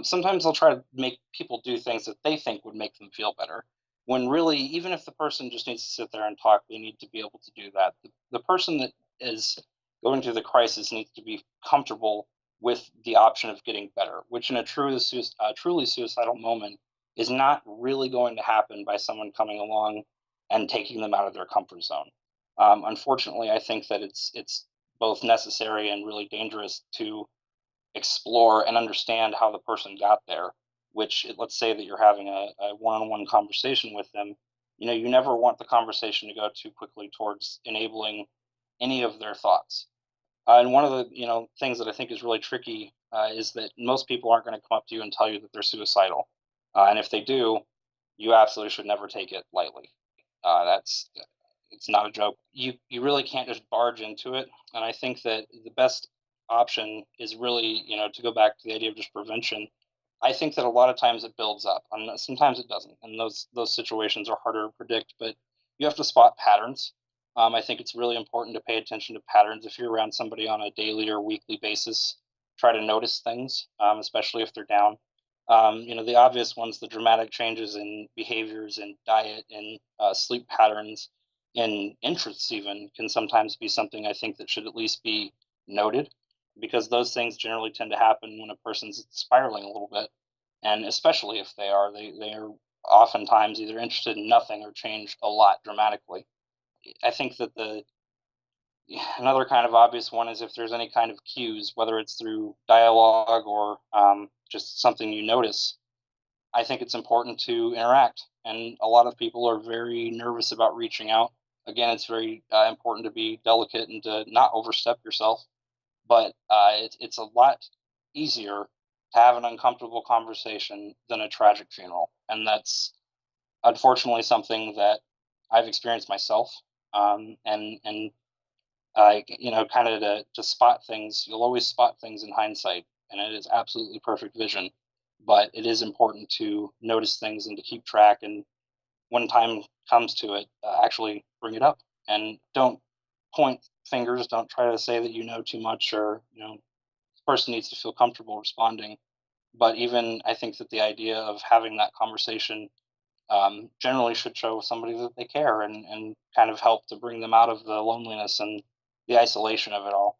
Speaker 2: sometimes they'll try to make people do things that they think would make them feel better. When really, even if the person just needs to sit there and talk, they need to be able to do that. The person that is going through the crisis needs to be comfortable with the option of getting better, which in a truly suicidal moment is not really going to happen by someone coming along and taking them out of their comfort zone. Unfortunately, I think that it's both necessary and really dangerous to explore and understand how the person got there. Which, let's say that you're having a one-on-one conversation with them, you never want the conversation to go too quickly towards enabling any of their thoughts. And one of the things that I think is really tricky is that most people aren't going to come up to you and tell you that they're suicidal, and if they do, you absolutely should never take it lightly. That's It's not a joke. You really can't just barge into it, and I think that the best option is really to go back to the idea of just prevention. I think that a lot of times it builds up, and sometimes it doesn't, and those situations are harder to predict. But you have to spot patterns. I think it's really important to pay attention to patterns. If you're around somebody on a daily or weekly basis, try to notice things, especially if they're down. The obvious ones, the dramatic changes in behaviors and diet and sleep patterns and interests, even, can sometimes be something I think that should at least be noted, because those things generally tend to happen when a person's spiraling a little bit, and especially if they are oftentimes either interested in nothing or change a lot dramatically. I think that Another kind of obvious one is if there's any kind of cues, whether it's through dialogue or just something you notice. I think it's important to interact, and a lot of people are very nervous about reaching out. Again, it's very important to be delicate and to not overstep yourself. But it's a lot easier to have an uncomfortable conversation than a tragic funeral, and that's unfortunately something that I've experienced myself. And kind of to spot things, you'll always spot things in hindsight, and it is absolutely perfect vision. But it is important to notice things and to keep track. And when time comes to it, actually bring it up and don't point fingers. Don't try to say that you know too much or the person needs to feel comfortable responding. But even I think that the idea of having that conversation generally should show somebody that they care and kind of help to bring them out of the loneliness and the isolation of it all.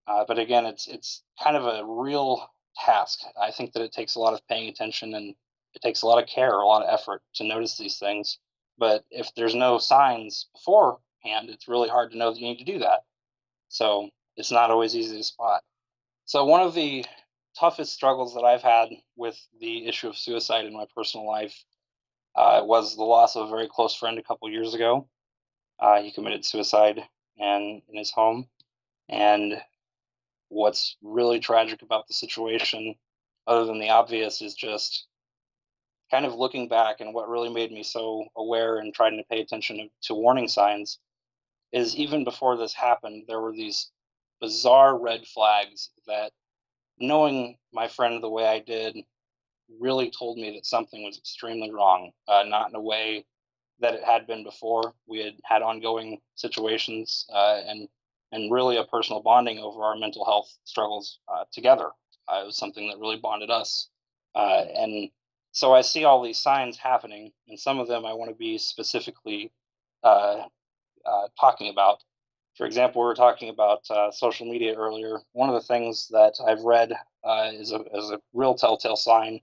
Speaker 2: But again, it's kind of a real task. I think that it takes a lot of paying attention and it takes a lot of care, a lot of effort to notice these things. But if there's no signs beforehand, it's really hard to know that you need to do that. So it's not always easy to spot. So one of the toughest struggles that I've had with the issue of suicide in my personal life was the loss of a very close friend a couple years ago. He committed suicide and in his home, and what's really tragic about the situation, other than the obvious, is just kind of looking back, and what really made me so aware and trying to pay attention to warning signs is even before this happened, there were these bizarre red flags that, knowing my friend the way I did, really told me that something was extremely wrong. Not in a way that it had been before. We had had ongoing situations and really a personal bonding over our mental health struggles together. It was something that really bonded us. And so I see all these signs happening, and some of them I want to be specifically uh, talking about. For example, we were talking about social media earlier. One of the things that I've read is a real telltale sign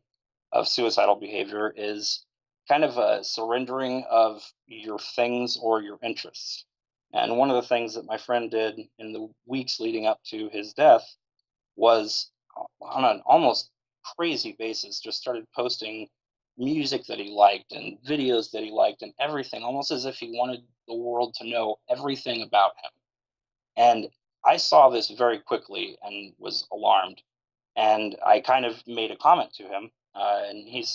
Speaker 2: of suicidal behavior is kind of a surrendering of your things or your interests. And one of the things that my friend did in the weeks leading up to his death was on an almost crazy basis just started posting music that he liked and videos that he liked and everything, almost as if he wanted the world to know everything about him. And I saw this very quickly and was alarmed. And I kind of made a comment to him, and he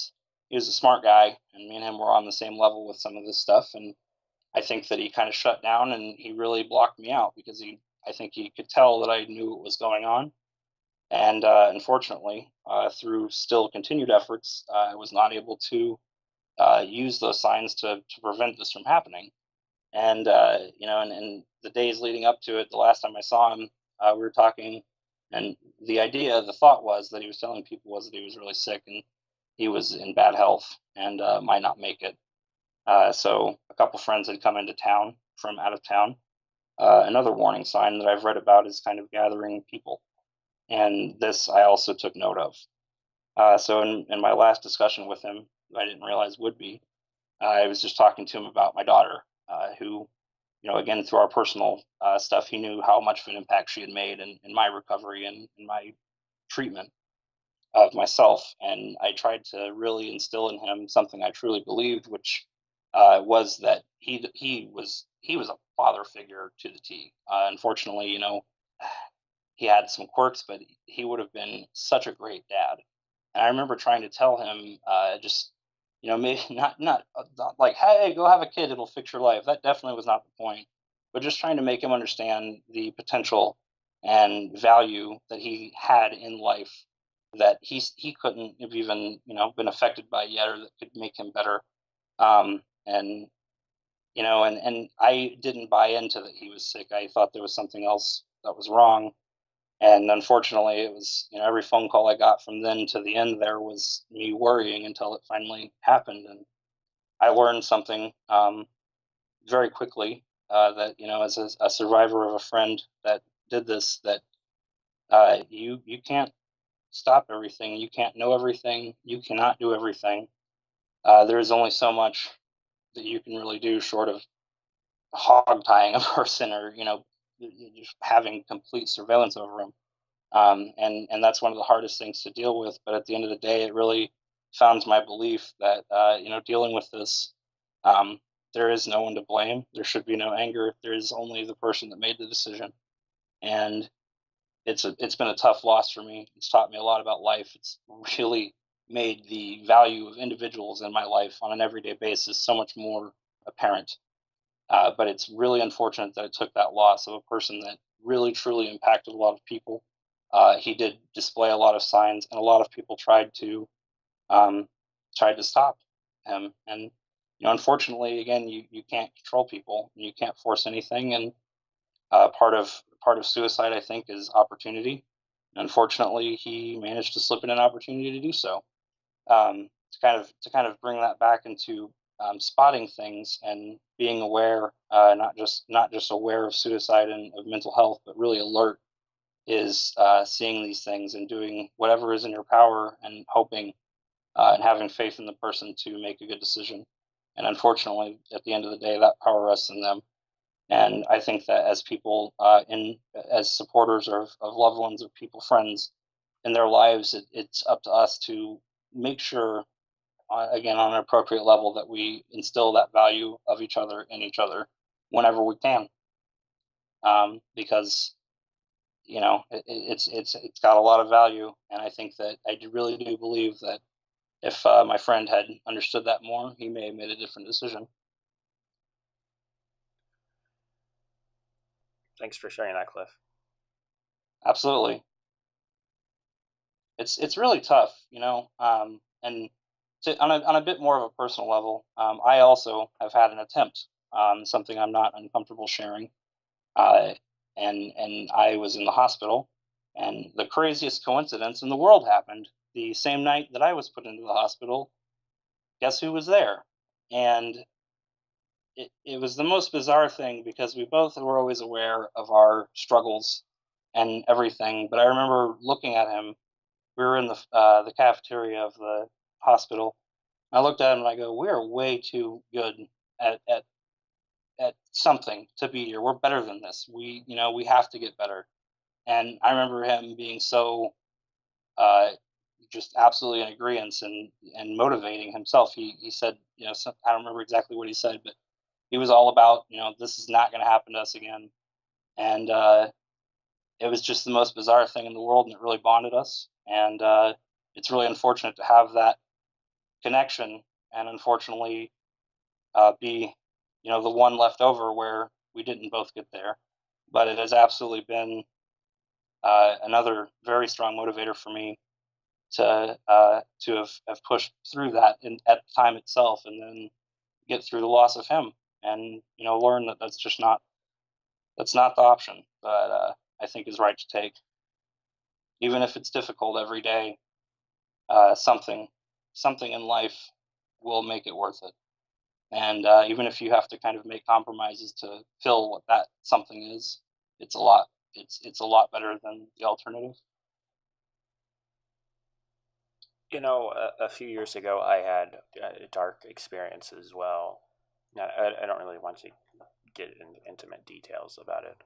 Speaker 2: was a smart guy, and me and him were on the same level with some of this stuff. And I think that he kind of shut down and he really blocked me out because I think he could tell that I knew what was going on. And unfortunately, through still continued efforts, I was not able to use those signs to prevent this from happening. And and the days leading up to it, the last time I saw him, we were talking, and the thought was that he was telling people was that he was really sick and he was in bad health and might not make it. So a couple friends had come into town from out of town. Another warning sign that I've read about is kind of gathering people, and this I also took note of. So in my last discussion with him, I didn't realize would be, I was just talking to him about my daughter, who, again, through our personal stuff, he knew how much of an impact she had made in my recovery and in my treatment of myself. And I tried to really instill in him something I truly believed, which was that he was a father figure to the T. Unfortunately, he had some quirks, but he would have been such a great dad. And I remember trying to tell him, just maybe not like, hey, go have a kid, it'll fix your life. That definitely was not the point. But just trying to make him understand the potential and value that he had in life that he couldn't have even been affected by yet, or that could make him better. And and I didn't buy into that he was sick. I thought there was something else that was wrong, and unfortunately, it was, every phone call I got from then to the end there was me worrying until it finally happened. And I learned something very quickly that, as a survivor of a friend that did this, that you can't stop everything. You can't know everything. You cannot do everything. There is only so much that you can really do short of hog tying a person or, just having complete surveillance over him. And that's one of the hardest things to deal with. But at the end of the day, it really founds my belief that dealing with this, um, there is no one to blame. There should be no anger. There is only the person that made the decision. And it's been a tough loss for me. It's taught me a lot about life. It's really made the value of individuals in my life on an everyday basis so much more apparent. But it's really unfortunate that it took that loss of a person that really truly impacted a lot of people. He did display a lot of signs, and a lot of people um, tried to stop him. And unfortunately, again, you can't control people, you can't force anything. And part of suicide, I think, is opportunity. Unfortunately, he managed to slip in an opportunity to do so. To kind of bring that back into spotting things and being aware, not just aware of suicide and of mental health, but really alert, is seeing these things and doing whatever is in your power and hoping and having faith in the person to make a good decision. And unfortunately, at the end of the day, that power rests in them. And I think that as people, as supporters of loved ones, of people, friends in their lives, it's up to us to make sure, again, on an appropriate level, that we instill that value of each other in each other whenever we can, because it's got a lot of value. And I think that really do believe that if my friend had understood that more, he may have made a different decision.
Speaker 1: Thanks for sharing that, Cliff.
Speaker 2: Absolutely. It's really tough, and on a bit more of a personal level, I also have had an attempt, something I'm not uncomfortable sharing, uh, and I was in the hospital, and the craziest coincidence in the world happened. The same night that I was put into the hospital, guess who was there? And it was the most bizarre thing because we both were always aware of our struggles and everything. But I remember looking at him. We were in the cafeteria of the hospital. I looked at him and I go, "We're way too good at at at something to be here. We're better than this. We have to get better." And I remember him being so uh, just absolutely in agreement and motivating himself. He said, I don't remember exactly what he said, but he was all about, this is not going to happen to us again. And it was just the most bizarre thing in the world, and it really bonded us. And it's really unfortunate to have that connection, and unfortunately be the one left over where we didn't both get there. But it has absolutely been another very strong motivator for me to have pushed through that at the time itself, and then get through the loss of him, and learn that that's not the option that I think is right to take, even if it's difficult every day. Something in life will make it worth it. And even if you have to kind of make compromises to fill what that something is, it's a lot. It's a lot better than the alternative.
Speaker 1: A few years ago, I had a dark experience as well. Now, I don't really want to get into intimate details about it,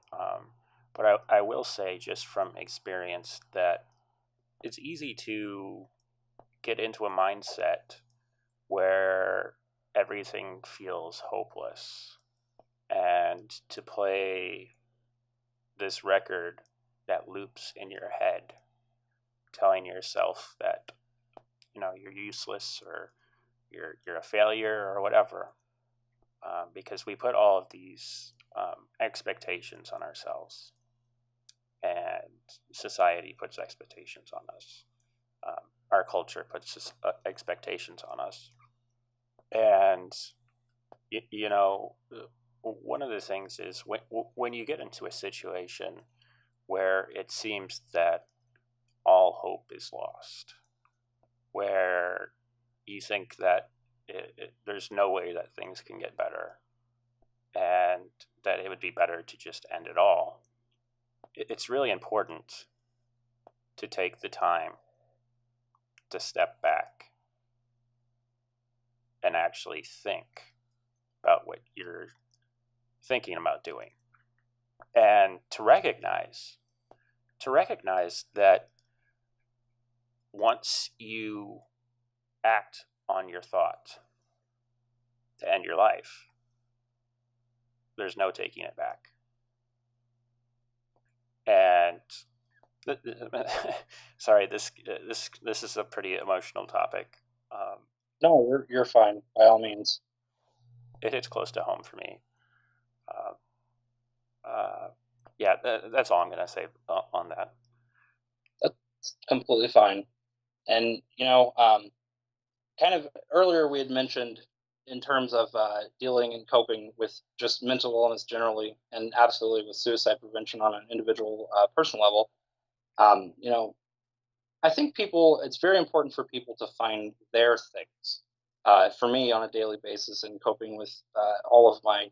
Speaker 1: but I will say, just from experience, that it's easy to get into a mindset where everything feels hopeless, and to play this record that loops in your head, telling yourself that you're useless, or you're a failure, or whatever, because we put all of these expectations on ourselves, and society puts expectations on us. Our culture puts expectations on us, and you know, one of the things is when you get into a situation where it seems that all hope is lost, where you think that there's no way that things can get better, and that it would be better to just end it all. It's really important to take the time to step back and actually think about what you're thinking about doing. and to recognize that once you act on your thought to end your life, there's no taking it back. And sorry, this is a pretty emotional topic. Um,
Speaker 2: No, you're fine by all means.
Speaker 1: it hits close to home for me. Uh, uh, yeah, that's all I'm gonna say on that.
Speaker 2: That's completely fine. And kind of earlier we had mentioned in terms of dealing and coping with just mental illness generally, and absolutely with suicide prevention on an individual, personal level. Um, you know, I think it's very important for people to find their things. For me, on a daily basis, and coping with all of my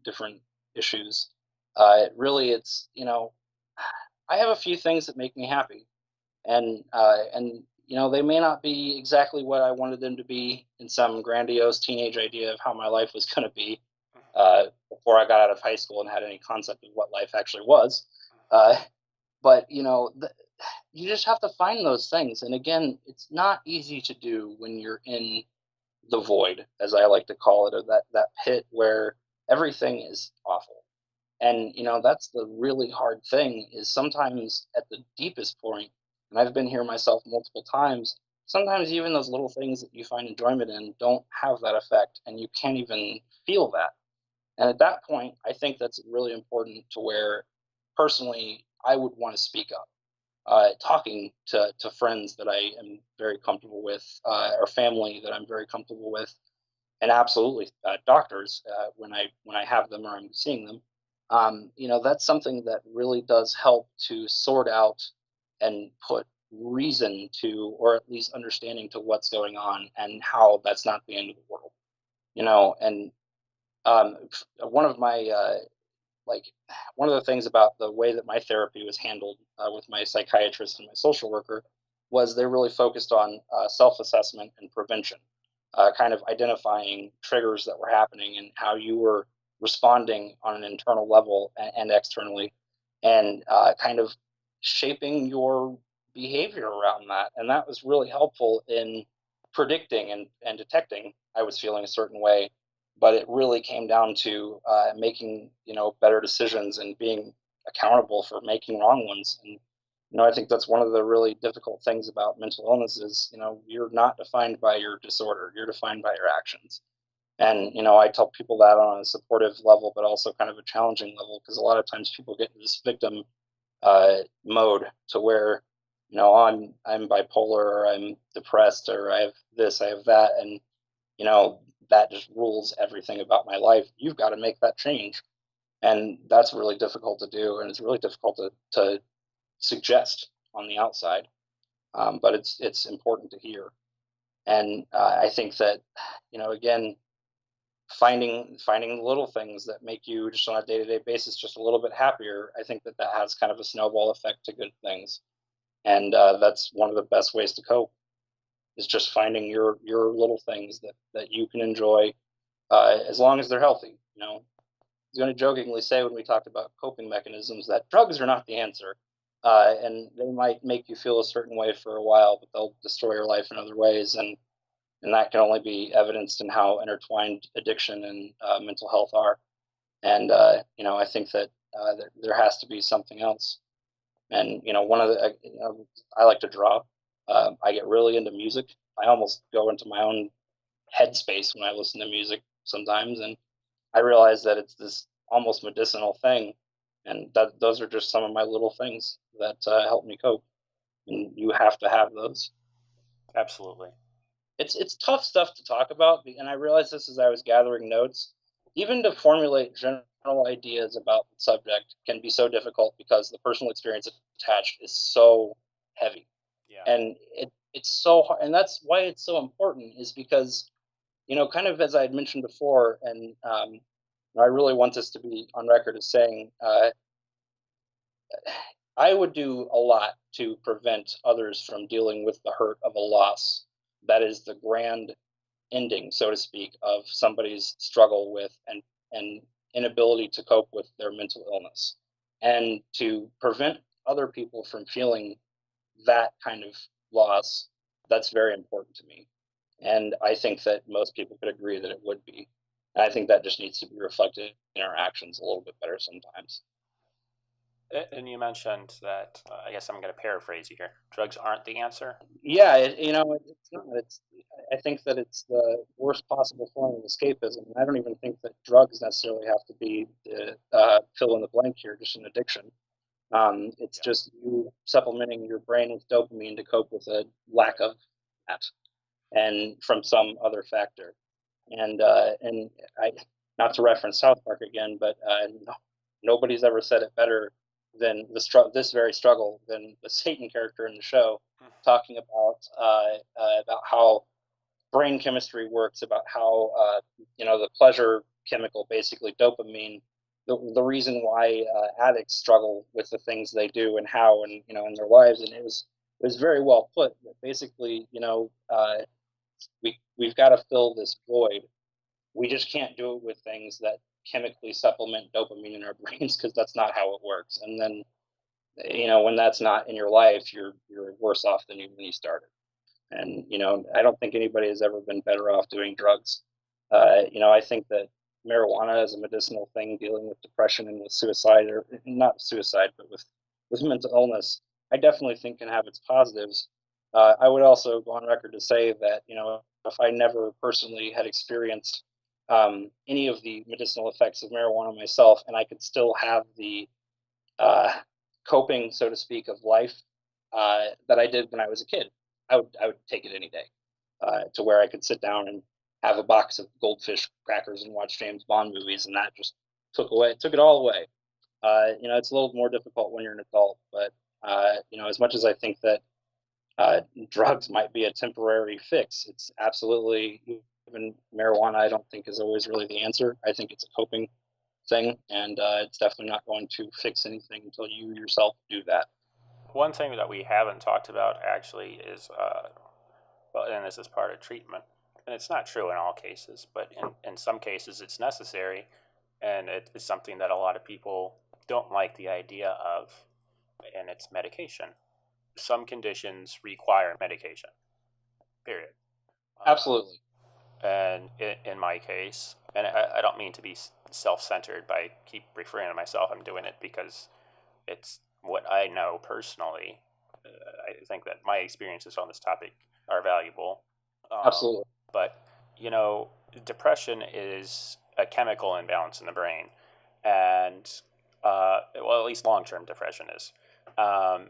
Speaker 2: different issues, really, I have a few things that make me happy, and they may not be exactly what I wanted them to be in some grandiose teenage idea of how my life was going to be before I got out of high school and had any concept of what life actually was. Uh, but you just have to find those things, and again, it's not easy to do when you're in the void, as I like to call it, or that pit where everything is awful. And that's the really hard thing, is sometimes at the deepest point, and I've been here myself multiple times, sometimes even those little things that you find enjoyment in don't have that effect, and you can't even feel that. And at that point, I think that's really important, to where personally I would want to speak up, talking to friends that I am very comfortable with, or family that I'm very comfortable with, and absolutely doctors, when I have them or I'm seeing them. That's something that really does help to sort out and put reason to, or at least understanding to, what's going on and how that's not the end of the world. And one of my like one of the things about the way that my therapy was handled with my psychiatrist and my social worker was they're really focused on self-assessment and prevention, kind of identifying triggers that were happening and how you were responding on an internal level and externally, and kind of shaping your behavior around that. And that was really helpful in predicting and detecting I was feeling a certain way. But it really came down to making better decisions and being accountable for making wrong ones. And I think that's one of the really difficult things about mental illness is, you're not defined by your disorder, you're defined by your actions. And I tell people that on a supportive level, but also kind of a challenging level, because a lot of times people get in this victim mode, to where I'm bipolar, or I'm depressed, or I have this, I have that, and you know that just rules everything about my life. You've got to make that change, and that's really difficult to do, and it's really difficult to suggest on the outside. But it's important to hear. And I think that again, finding the little things that make you just on a day-to-day basis just a little bit happier, I think that has kind of a snowball effect to good things. And that's one of the best ways to cope, is just finding your little things that you can enjoy, as long as they're healthy. I was going to jokingly say, when we talked about coping mechanisms, that drugs are not the answer, and they might make you feel a certain way for a while, but they'll destroy your life in other ways. And that can only be evidenced in how intertwined addiction and mental health are. And I think that there has to be something else. And one of the I like to draw. I get really into music. I almost go into my own headspace when I listen to music sometimes, and I realize that it's this almost medicinal thing, and that those are just some of my little things that help me cope. And you have to have those.
Speaker 1: Absolutely.
Speaker 2: It's tough stuff to talk about, and I realized this as I was gathering notes. Even to formulate general ideas about the subject can be so difficult, because the personal experience attached is so heavy,
Speaker 1: Yeah.
Speaker 2: and it's so hard, and that's why it's so important. Is because kind of as I had mentioned before, and I really want this to be on record as saying, I would do a lot to prevent others from dealing with the hurt of a loss. That is the grand ending, so to speak, of somebody's struggle with and inability to cope with their mental illness. And to prevent other people from feeling that kind of loss, that's very important to me. And I think that most people could agree that it would be. And I think that just needs to be reflected in our actions a little bit better sometimes.
Speaker 1: And you mentioned that, I guess I'm going to paraphrase you here, drugs aren't the answer.
Speaker 2: Yeah, it's not. It's I think that it's the worst possible form of escapism. And I don't even think that drugs necessarily have to be the fill in the blank here, just an addiction. It's
Speaker 1: Yeah.
Speaker 2: just you supplementing your brain with dopamine to cope with a lack of that, and from some other factor. And I, not to reference South Park again, but no, nobody's ever said it better than this very struggle than the Satan character in the show, talking about how brain chemistry works, about how the pleasure chemical, basically dopamine, the reason why addicts struggle with the things they do and how, and in their lives. And it was very well put. That basically, we've got to fill this void. We just can't do it with things that chemically supplement dopamine in our brains, because that's not how it works. And then when that's not in your life, you're worse off than when you started. And I don't think anybody has ever been better off doing drugs. I think that marijuana is a medicinal thing dealing with depression and with suicide, or not suicide, but with mental illness. I definitely think can have its positives. I would also go on record to say that if I never personally had experienced any of the medicinal effects of marijuana myself, and I could still have the uh, coping, so to speak, of life that I did when I was a kid, I would take it any day. To where I could sit down and have a box of goldfish crackers and watch James Bond movies, and that just took it all away. It's a little more difficult when you're an adult, but as much as I think that drugs might be a temporary fix, it's absolutely, even marijuana, I don't think is always really the answer. I think it's a coping thing, and it's definitely not going to fix anything until you yourself do that.
Speaker 1: One thing that we haven't talked about actually is, well, and this is part of treatment, and it's not true in all cases, but in some cases it's necessary, and it is something that a lot of people don't like the idea of, and it's medication. Some conditions require medication, period. Uh,
Speaker 2: Absolutely.
Speaker 1: and in my case, and I don't mean to be self-centered by keep referring to myself. I'm doing it because it's what I know personally. I think that my experiences on this topic are valuable. Um,
Speaker 2: Absolutely.
Speaker 1: but, you know, depression is a chemical imbalance in the brain. And, well, at least long term depression is. Um,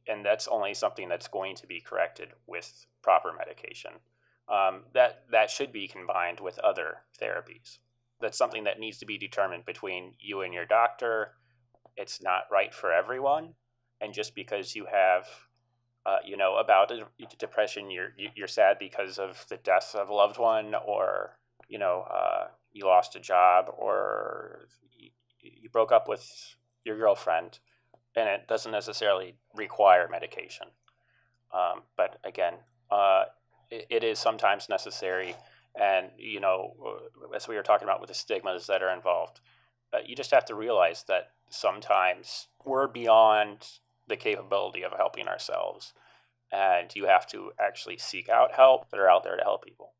Speaker 1: and that's only something that's going to be corrected with proper medication. That should be combined with other therapies. That's something that needs to be determined between you and your doctor. It's not right for everyone, and just because you have about depression, you're sad because of the death of a loved one, or you lost a job, or you broke up with your girlfriend, and it doesn't necessarily require medication. But again, it is sometimes necessary, and as we were talking about with the stigmas that are involved, you just have to realize that sometimes we're beyond the capability of helping ourselves, and you have to actually seek out help that are out there to help people.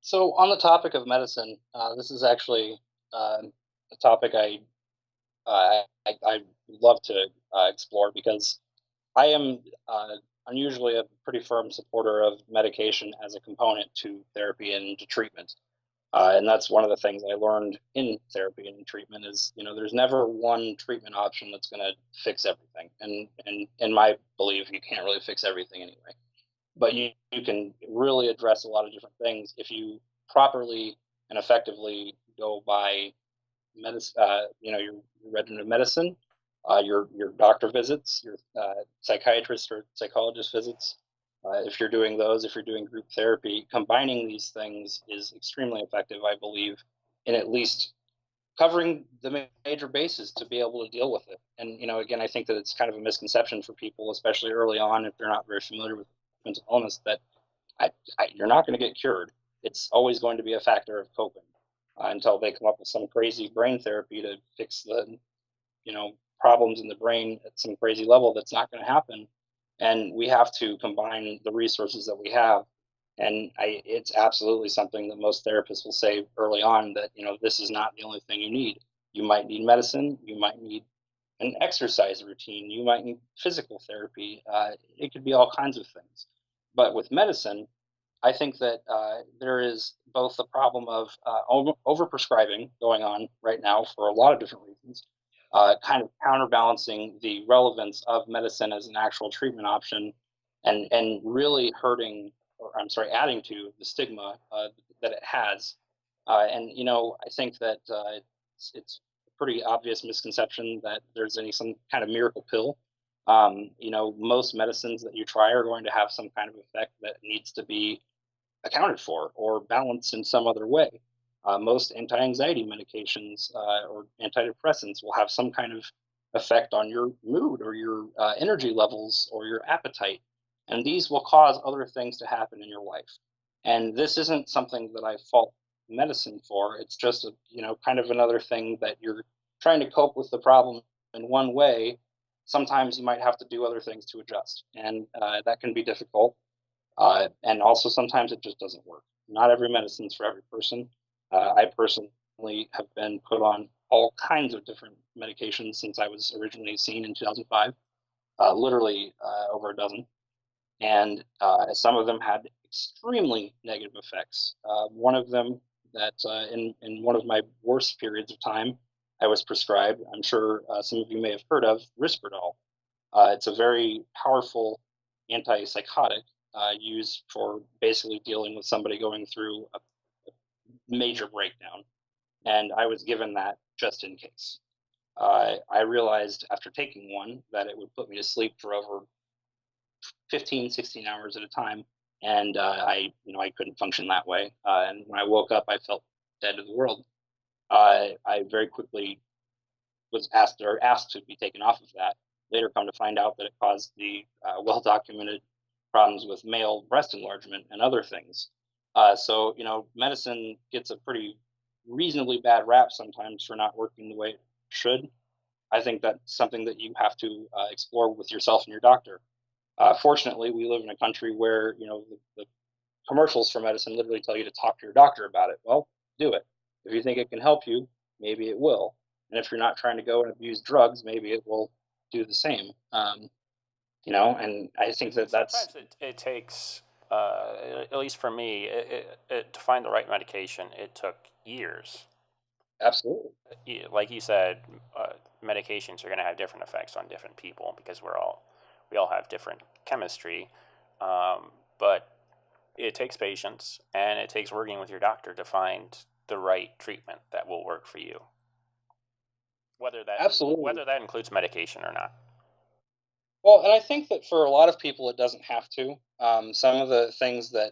Speaker 2: So, on the topic of medicine, this is actually a topic I love to explore, because I am unusually a pretty firm supporter of medication as a component to therapy and to treatment. And that's one of the things I learned in therapy and treatment is, there's never one treatment option that's going to fix everything. And in my belief, you can't really fix everything anyway. But you can really address a lot of different things if you properly and effectively go by medicine, your regimen of medicine, your doctor visits, your psychiatrist or psychologist visits. If you're doing those, if you're doing group therapy, combining these things is extremely effective, I believe, in at least covering the major bases to be able to deal with it. And again, I think that it's kind of a misconception for people, especially early on, if they're not very familiar with mental illness, that you're not going to get cured. It's always going to be a factor of coping until they come up with some crazy brain therapy to fix the problems in the brain at some crazy level that's not going to happen. And we have to combine the resources that we have. And it's absolutely something that most therapists will say early on that, this is not the only thing you need. You might need medicine. You might need an exercise routine. You might need physical therapy. It could be all kinds of things. But with medicine, I think that there is both the problem of overprescribing going on right now for a lot of different reasons, kind of counterbalancing the relevance of medicine as an actual treatment option, and really hurting, or I'm sorry, adding to the stigma that it has. And I think that it's a pretty obvious misconception that there's some kind of miracle pill. Most medicines that you try are going to have some kind of effect that needs to be accounted for or balanced in some other way. Most anti anxiety medications or antidepressants will have some kind of effect on your mood or your energy levels or your appetite. And these will cause other things to happen in your life. And this isn't something that I fault medicine for. It's just kind of another thing that you're trying to cope with the problem in one way. Sometimes you might have to do other things to adjust, and that can be difficult. And also, sometimes it just doesn't work. Not every medicine's for every person. I personally have been put on all kinds of different medications since I was originally seen in 2005, literally over a dozen. And some of them had extremely negative effects. One of them that in one of my worst periods of time, I was prescribed, I'm sure some of you may have heard of, Risperdal. It's a very powerful antipsychotic used for basically dealing with somebody going through a major breakdown. And I was given that just in case. I realized after taking one that it would put me to sleep for over 15, 16 hours at a time. And I couldn't function that way. And when I woke up, I felt dead to the world. I very quickly was asked to be taken off of that. Later, come to find out that it caused the well documented problems with male breast enlargement and other things. So medicine gets a pretty reasonably bad rap sometimes for not working the way it should. I think that's something that you have to explore with yourself and your doctor. Fortunately, we live in a country where the commercials for medicine literally tell you to talk to your doctor about it. Well, do it. If you think it can help you, maybe it will. And if you're not trying to go and abuse drugs, maybe it will do the same. And I think that that's
Speaker 1: Sometimes it takes, at least for me, to find the right medication, it took years.
Speaker 2: absolutely
Speaker 1: Like you said, medications are going to have different effects on different people because we all have different chemistry. But it takes patience and it takes working with your doctor to find the right treatment that will work for you,
Speaker 2: absolutely.
Speaker 1: whether that includes medication or not.
Speaker 2: Well, and I think that for a lot of people, it doesn't have to. Some of the things that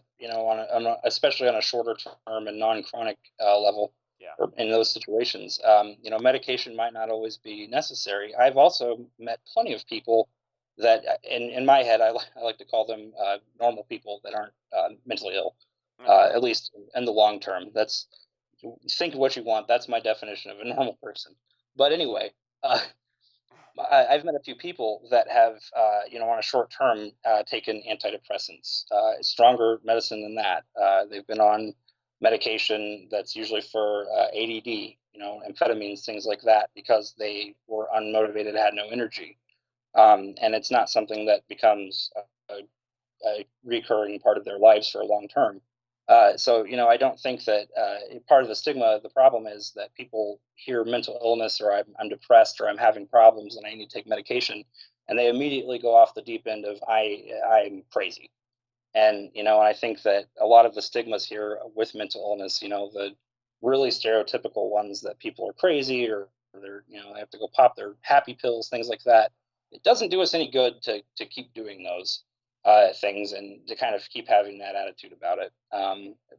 Speaker 2: especially on a shorter term and non-chronic level,
Speaker 1: Yeah.
Speaker 2: or in those situations, medication might not always be necessary. I've also met plenty of people that, in my head, I like to call them normal people that aren't mentally ill,
Speaker 1: Okay.
Speaker 2: at least in the long term. That's think of what you want. That's my definition of a normal person. But anyway. I've met a few people that have, on a short term, taken antidepressants, stronger medicine than that. They've been on medication that's usually for ADD, amphetamines, things like that, because they were unmotivated, had no energy. And it's not something that becomes a recurring part of their lives for a long term. So, I don't think that part of the stigma, the problem is that people hear mental illness or I'm depressed or I'm having problems and I need to take medication, and they immediately go off the deep end of I'm crazy. And I think that a lot of the stigmas here with mental illness, the really stereotypical ones that people are crazy or they have to go pop their happy pills, things like that. It doesn't do us any good to keep doing those things and to kind of keep having that attitude about it.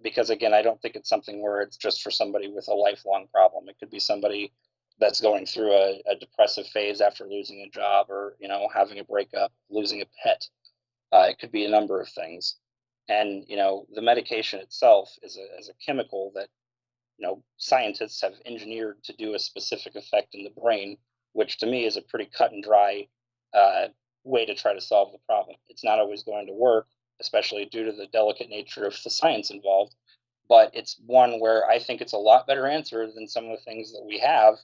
Speaker 2: Because again, I don't think it's something where it's just for somebody with a lifelong problem. It could be somebody that's going through a depressive phase after losing a job or having a breakup, losing a pet. It could be a number of things. And the medication itself is a chemical that scientists have engineered to do a specific effect in the brain, which to me is a pretty cut and dry uh, way to try to solve the problem. It's not always going to work, especially due to the delicate nature of the science involved. But it's one where I think it's a lot better answer than some of the things that we have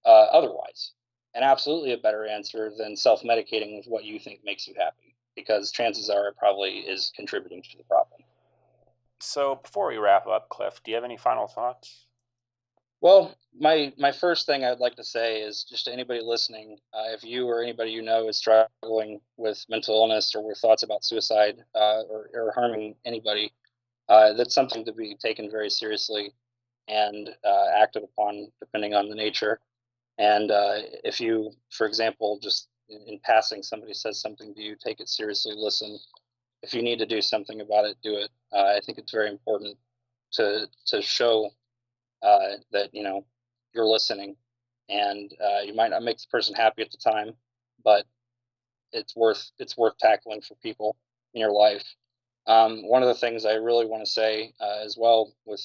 Speaker 2: otherwise, and absolutely a better answer than self-medicating with what you think makes you happy, because chances are it probably is contributing to the problem.
Speaker 1: So before we wrap up, Cliff, do you have any final thoughts?
Speaker 2: Well, my first thing I'd like to say is just to anybody listening, if you or anybody you know is struggling with mental illness or with thoughts about suicide or harming anybody, that's something to be taken very seriously and acted upon depending on the nature. And if you, for example, just in passing, somebody says something to you, take it seriously, listen. If you need to do something about it, do it. I think it's very important to show that you're listening, and you might not make the person happy at the time, but it's worth tackling for people in your life. One of the things I really want to say as well, with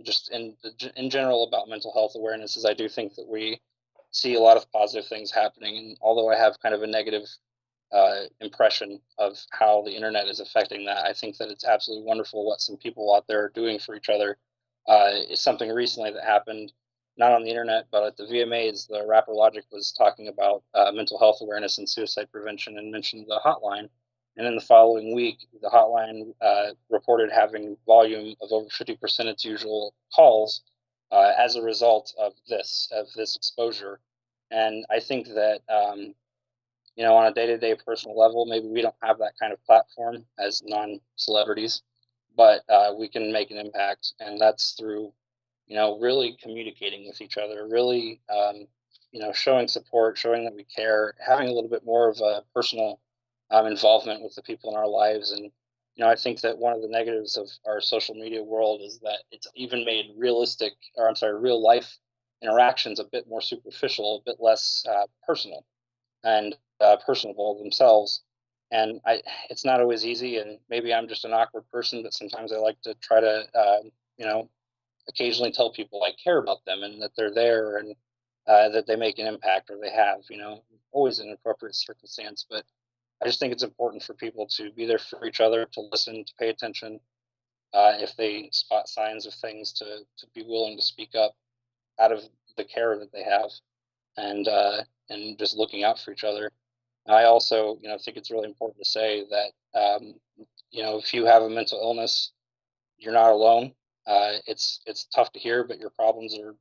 Speaker 2: just in general about mental health awareness, is I do think that we see a lot of positive things happening, and although I have kind of a negative impression of how the internet is affecting that, I think that it's absolutely wonderful what some people out there are doing for each other. It's something recently that happened, not on the internet, but at the VMAs. The rapper Logic was talking about mental health awareness and suicide prevention and mentioned the hotline. And in the following week, the hotline reported having volume of over 50% its usual calls as a result of this exposure. And I think that on a day-to-day personal level, maybe we don't have that kind of platform as non-celebrities, but we can make an impact, and that's through really communicating with each other, really showing support, showing that we care, having a little bit more of a personal involvement with the people in our lives. And I think that one of the negatives of our social media world is that it's even made real life interactions a bit more superficial, a bit less personal and personable themselves. And it's not always easy, and maybe I'm just an awkward person, but sometimes I like to try to, occasionally tell people I care about them and that they're there, and that they make an impact, or they have, always in an appropriate circumstance. But I just think it's important for people to be there for each other, to listen, to pay attention. If they spot signs of things, to be willing to speak up out of the care that they have, and just looking out for each other. I also, think it's really important to say that, if you have a mental illness, you're not alone. It's tough to hear, but your problems are,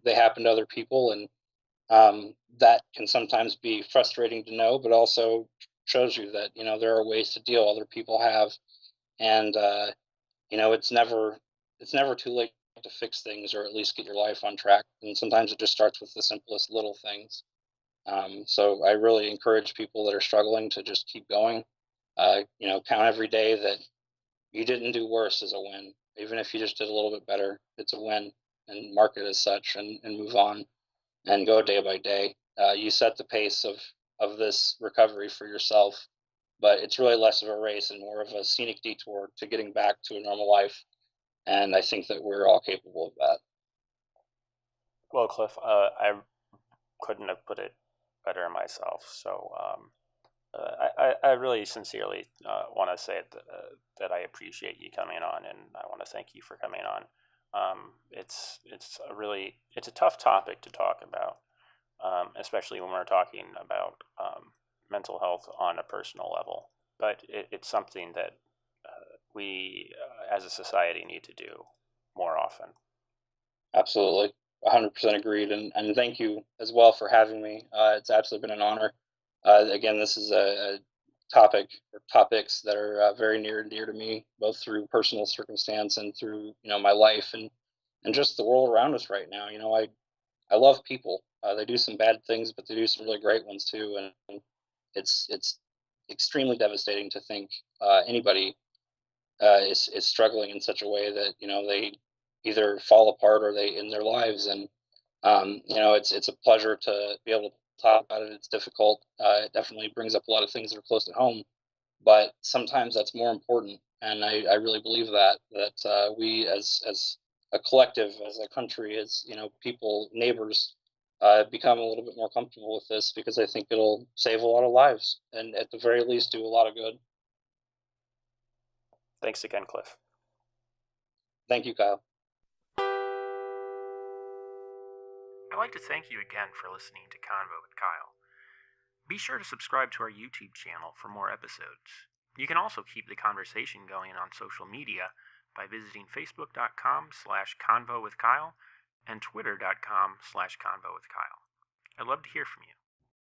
Speaker 2: they happen to other people, and that can sometimes be frustrating to know, but also shows you that there are ways to deal. Other people have, and it's never too late to fix things, or at least get your life on track. And sometimes it just starts with the simplest little things. So I really encourage people that are struggling to just keep going. Count every day that you didn't do worse as a win. Even if you just did a little bit better, it's a win, and mark it as such, and move on and go day by day. You set the pace of this recovery for yourself, but it's really less of a race and more of a scenic detour to getting back to a normal life. And I think that we're all capable of that.
Speaker 1: Well, Cliff, I couldn't have put it better myself. So I really sincerely want to say that I appreciate you coming on, and I want to thank you for coming on. It's a tough topic to talk about, especially when we're talking about mental health on a personal level. But it's something that we, as a society, need to do more often.
Speaker 2: Absolutely. 100% agreed. And thank you as well for having me. It's absolutely been an honor. Again, this is a topic or topics that are very near and dear to me, both through personal circumstance and through, my life, and just the world around us right now. I love people. They do some bad things, but they do some really great ones too. And it's extremely devastating to think anybody is struggling in such a way that they either fall apart or they end their lives. And it's a pleasure to be able to talk about it. It's difficult. It definitely brings up a lot of things that are close to home, but sometimes that's more important. And I really believe that we as a collective, as a country, as people, neighbors, become a little bit more comfortable with this, because I think it'll save a lot of lives and at the very least do a lot of good.
Speaker 1: Thanks again, Cliff.
Speaker 2: Thank you, Kyle.
Speaker 1: I'd like to thank you again for listening to Convo with Kyle. Be sure to subscribe to our YouTube channel for more episodes. You can also keep the conversation going on social media by visiting facebook.com/convo with Kyle and twitter.com/convo with Kyle. I'd love to hear from you.